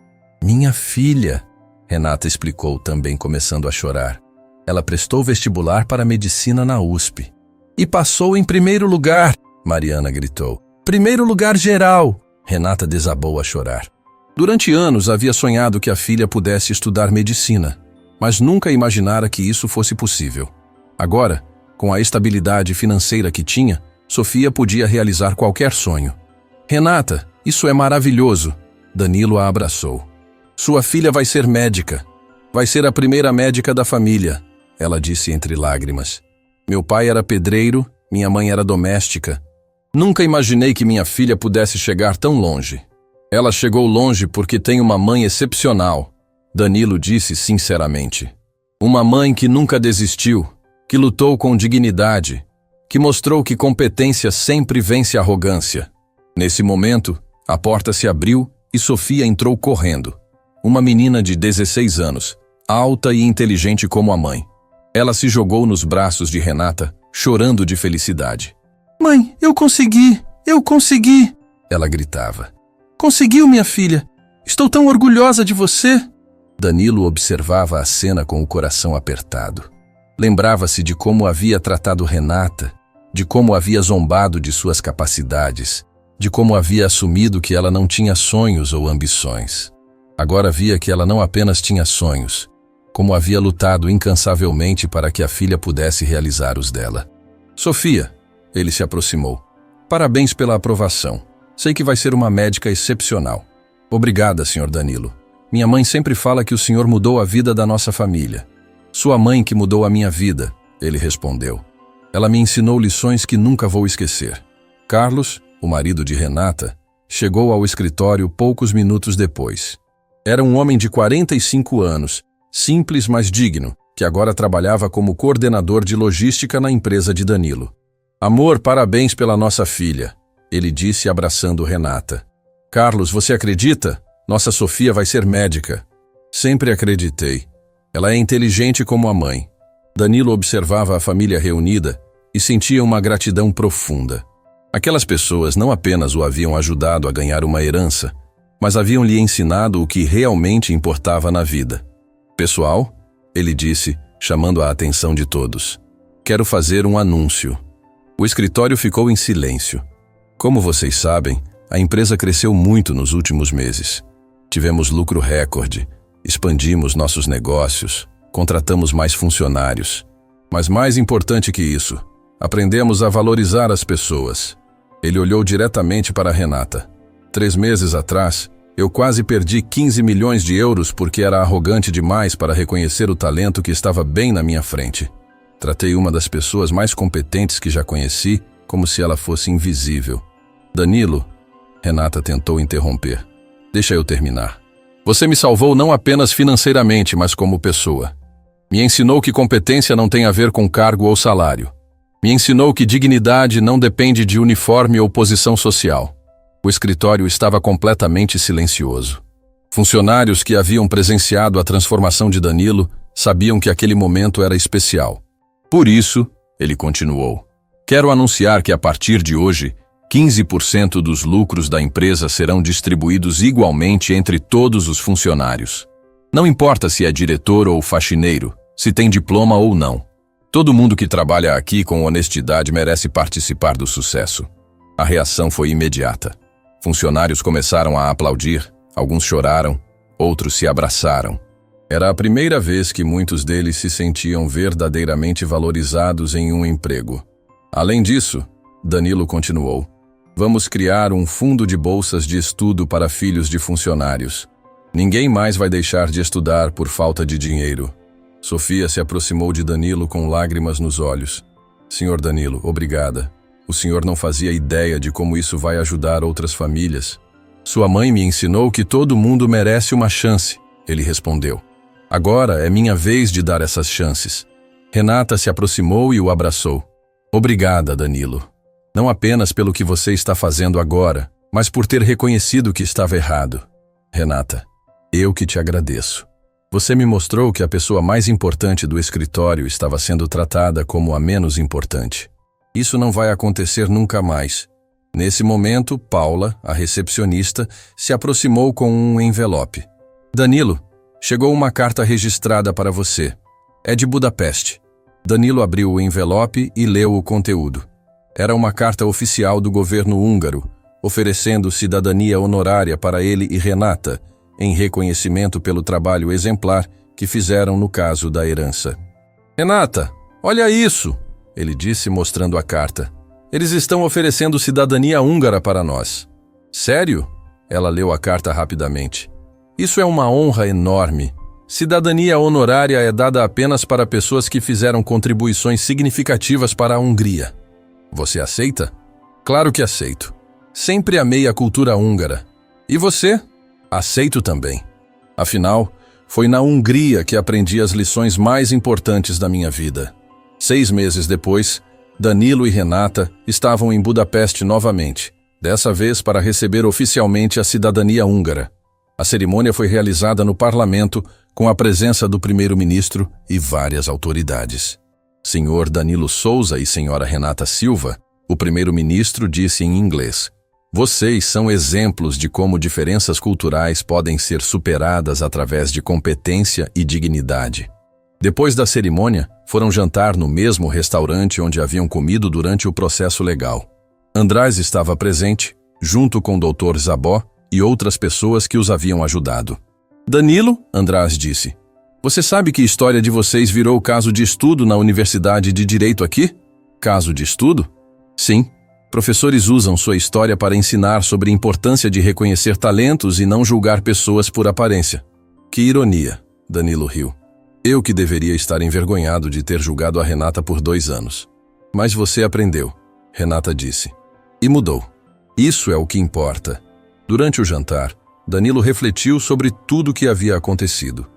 S1: Minha filha, Renata explicou, também começando a chorar. Ela prestou vestibular para medicina na USP. E passou em primeiro lugar, Mariana gritou. Primeiro lugar geral. Renata desabou a chorar. Durante anos havia sonhado que a filha pudesse estudar medicina, mas nunca imaginara que isso fosse possível. Agora, com a estabilidade financeira que tinha, Sofia podia realizar qualquer sonho. Renata, isso é maravilhoso. Danilo a abraçou. Sua filha vai ser médica. Vai ser a primeira médica da família, ela disse entre lágrimas. Meu pai era pedreiro, minha mãe era doméstica. Nunca imaginei que minha filha pudesse chegar tão longe. Ela chegou longe porque tem uma mãe excepcional, Danilo disse sinceramente. Uma mãe que nunca desistiu, que lutou com dignidade, que mostrou que competência sempre vence a arrogância. Nesse momento, a porta se abriu e Sofia entrou correndo. Uma menina de 16 anos, alta e inteligente como a mãe. Ela se jogou nos braços de Renata, chorando de felicidade. Mãe, eu consegui! Eu consegui! Ela gritava. Conseguiu, minha filha! Estou tão orgulhosa de você! Danilo observava a cena com o coração apertado. Lembrava-se de como havia tratado Renata, de como havia zombado de suas capacidades, de como havia assumido que ela não tinha sonhos ou ambições. Agora via que ela não apenas tinha sonhos, como havia lutado incansavelmente para que a filha pudesse realizar os dela. Sofia, ele se aproximou. Parabéns pela aprovação. Sei que vai ser uma médica excepcional. Obrigada, Sr. Danilo. Minha mãe sempre fala que o senhor mudou a vida da nossa família. Sua mãe que mudou a minha vida, ele respondeu. Ela me ensinou lições que nunca vou esquecer. Carlos, o marido de Renata, chegou ao escritório poucos minutos depois. Era um homem de 45 anos, simples mas digno, que agora trabalhava como coordenador de logística na empresa de Danilo. Amor, parabéns pela nossa filha, ele disse abraçando Renata. Carlos, você acredita? Nossa Sofia vai ser médica. Sempre acreditei. Ela é inteligente como a mãe. Danilo observava a família reunida e sentia uma gratidão profunda. Aquelas pessoas não apenas o haviam ajudado a ganhar uma herança, mas haviam lhe ensinado o que realmente importava na vida. Pessoal, ele disse, chamando a atenção de todos. Quero fazer um anúncio. O escritório ficou em silêncio. Como vocês sabem, a empresa cresceu muito nos últimos meses. Tivemos lucro recorde, expandimos nossos negócios, contratamos mais funcionários. Mas mais importante que isso, aprendemos a valorizar as pessoas. Ele olhou diretamente para Renata. 3 meses atrás, eu quase perdi 15 milhões de euros porque era arrogante demais para reconhecer o talento que estava bem na minha frente. Tratei uma das pessoas mais competentes que já conheci como se ela fosse invisível. Danilo, Renata tentou interromper. Deixa eu terminar. Você me salvou não apenas financeiramente, mas como pessoa. Me ensinou que competência não tem a ver com cargo ou salário. Me ensinou que dignidade não depende de uniforme ou posição social. O escritório estava completamente silencioso. Funcionários que haviam presenciado a transformação de Danilo sabiam que aquele momento era especial. Por isso, ele continuou, quero anunciar que a partir de hoje, 15% dos lucros da empresa serão distribuídos igualmente entre todos os funcionários. Não importa se é diretor ou faxineiro, se tem diploma ou não. Todo mundo que trabalha aqui com honestidade merece participar do sucesso. A reação foi imediata. Funcionários começaram a aplaudir, alguns choraram, outros se abraçaram. Era a primeira vez que muitos deles se sentiam verdadeiramente valorizados em um emprego. Além disso, Danilo continuou, vamos criar um fundo de bolsas de estudo para filhos de funcionários. Ninguém mais vai deixar de estudar por falta de dinheiro. Sofia se aproximou de Danilo com lágrimas nos olhos. Senhor Danilo, obrigada. O senhor não fazia ideia de como isso vai ajudar outras famílias. Sua mãe me ensinou que todo mundo merece uma chance, ele respondeu. Agora é minha vez de dar essas chances. Renata se aproximou e o abraçou. Obrigada, Danilo. Não apenas pelo que você está fazendo agora, mas por ter reconhecido que estava errado. Renata, eu que te agradeço. Você me mostrou que a pessoa mais importante do escritório estava sendo tratada como a menos importante. Isso não vai acontecer nunca mais. Nesse momento, Paula, a recepcionista, se aproximou com um envelope. Danilo, chegou uma carta registrada para você. É de Budapeste. Danilo abriu o envelope e leu o conteúdo. Era uma carta oficial do governo húngaro, oferecendo cidadania honorária para ele e Renata, em reconhecimento pelo trabalho exemplar que fizeram no caso da herança. Renata, olha isso! Ele disse mostrando a carta. Eles estão oferecendo cidadania húngara para nós. Sério? Ela leu a carta rapidamente. Isso é uma honra enorme. Cidadania honorária é dada apenas para pessoas que fizeram contribuições significativas para a Hungria. Você aceita? Claro que aceito. Sempre amei a cultura húngara. E você? Aceito também. Afinal, foi na Hungria que aprendi as lições mais importantes da minha vida. 6 meses depois, Danilo e Renata estavam em Budapeste novamente, dessa vez para receber oficialmente a cidadania húngara. A cerimônia foi realizada no parlamento com a presença do primeiro-ministro e várias autoridades. Senhor Danilo Souza e senhora Renata Silva, o primeiro-ministro disse em inglês, vocês são exemplos de como diferenças culturais podem ser superadas através de competência e dignidade. Depois da cerimônia, foram jantar no mesmo restaurante onde haviam comido durante o processo legal. András estava presente, junto com o Dr. Zabó e outras pessoas que os haviam ajudado. Danilo, András disse, você sabe que a história de vocês virou caso de estudo na Universidade de Direito aqui? Caso de estudo? Sim. Professores usam sua história para ensinar sobre a importância de reconhecer talentos e não julgar pessoas por aparência. Que ironia, Danilo riu. Eu que deveria estar envergonhado de ter julgado a Renata por 2 anos. Mas você aprendeu, Renata disse. E mudou. Isso é o que importa. Durante o jantar, Danilo refletiu sobre tudo o que havia acontecido.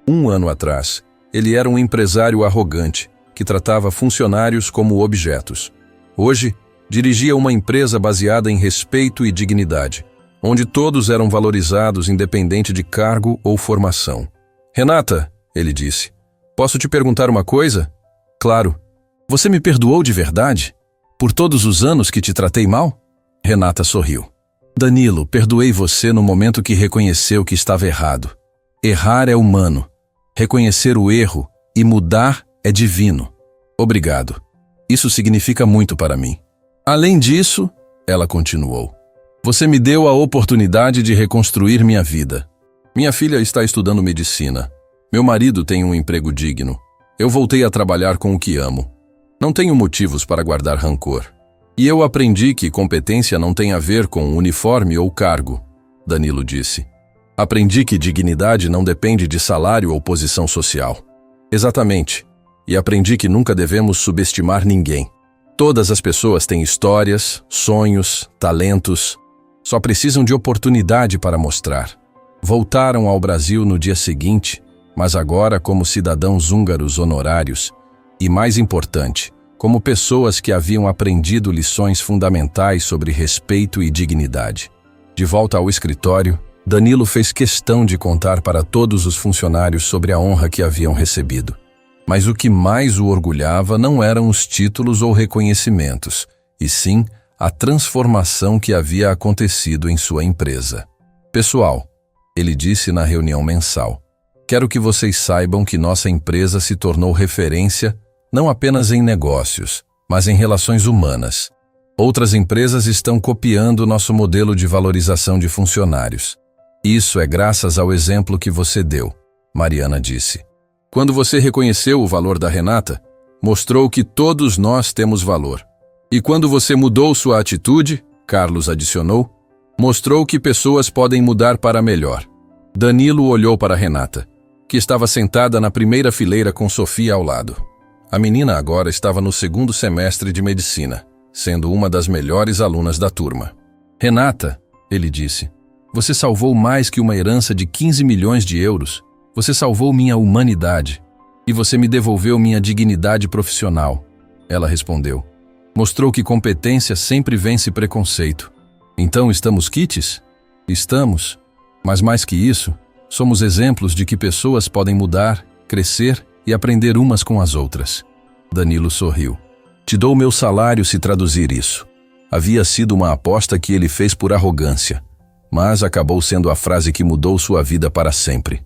S1: 1 ano atrás, ele era um empresário arrogante, que tratava funcionários como objetos. Hoje, dirigia uma empresa baseada em respeito e dignidade, onde todos eram valorizados independente de cargo ou formação. Renata, ele disse, posso te perguntar uma coisa? Claro. Você me perdoou de verdade? Por todos os anos que te tratei mal? Renata sorriu. Danilo, perdoei você no momento que reconheceu que estava errado. Errar é humano. Reconhecer o erro E mudar é divino. Obrigado. Isso significa muito para mim. Além disso, ela continuou, você me deu a oportunidade de reconstruir minha vida. Minha filha está estudando medicina. Meu marido tem um emprego digno. Eu voltei a trabalhar com o que amo. Não tenho motivos para guardar rancor. E eu aprendi que competência não tem a ver com uniforme ou cargo, Danilo disse. Aprendi que dignidade não depende de salário ou posição social. Exatamente. E aprendi que nunca devemos subestimar ninguém. Todas as pessoas têm histórias, sonhos, talentos. Só precisam de oportunidade para mostrar. Voltaram ao Brasil no dia seguinte, mas agora como cidadãos húngaros honorários. E mais importante, como pessoas que haviam aprendido lições fundamentais sobre respeito e dignidade. De volta ao escritório, Danilo fez questão de contar para todos os funcionários sobre a honra que haviam recebido. Mas o que mais o orgulhava não eram os títulos ou reconhecimentos, e sim a transformação que havia acontecido em sua empresa. Pessoal, ele disse na reunião mensal, quero que vocês saibam que nossa empresa se tornou referência não apenas em negócios, mas em relações humanas. Outras empresas estão copiando nosso modelo de valorização de funcionários. Isso é graças ao exemplo que você deu, Mariana disse. Quando você reconheceu o valor da Renata, mostrou que todos nós temos valor. E quando você mudou sua atitude, Carlos adicionou, mostrou que pessoas podem mudar para melhor. Danilo olhou para Renata, que estava sentada na primeira fileira com Sofia ao lado. A menina agora estava no segundo semestre de medicina, sendo uma das melhores alunas da turma. Renata, ele disse, você salvou mais que uma herança de 15 milhões de euros. Você salvou minha humanidade. E você me devolveu minha dignidade profissional. Ela respondeu. Mostrou que competência sempre vence preconceito. Então estamos quites? Estamos. Mas mais que isso, somos exemplos de que pessoas podem mudar, crescer e aprender umas com as outras. Danilo sorriu. Te dou meu salário se traduzir isso. Havia sido uma aposta que ele fez por arrogância, mas acabou sendo a frase que mudou sua vida para sempre.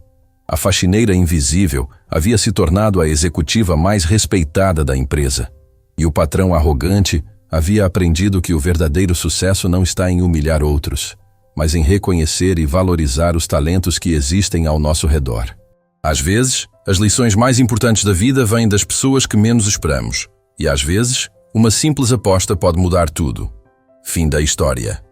S1: A faxineira invisível havia se tornado a executiva mais respeitada da empresa. E o patrão arrogante havia aprendido que o verdadeiro sucesso não está em humilhar outros, mas em reconhecer e valorizar os talentos que existem ao nosso redor. Às vezes, as lições mais importantes da vida vêm das pessoas que menos esperamos. E às vezes, uma simples aposta pode mudar tudo. Fim da história.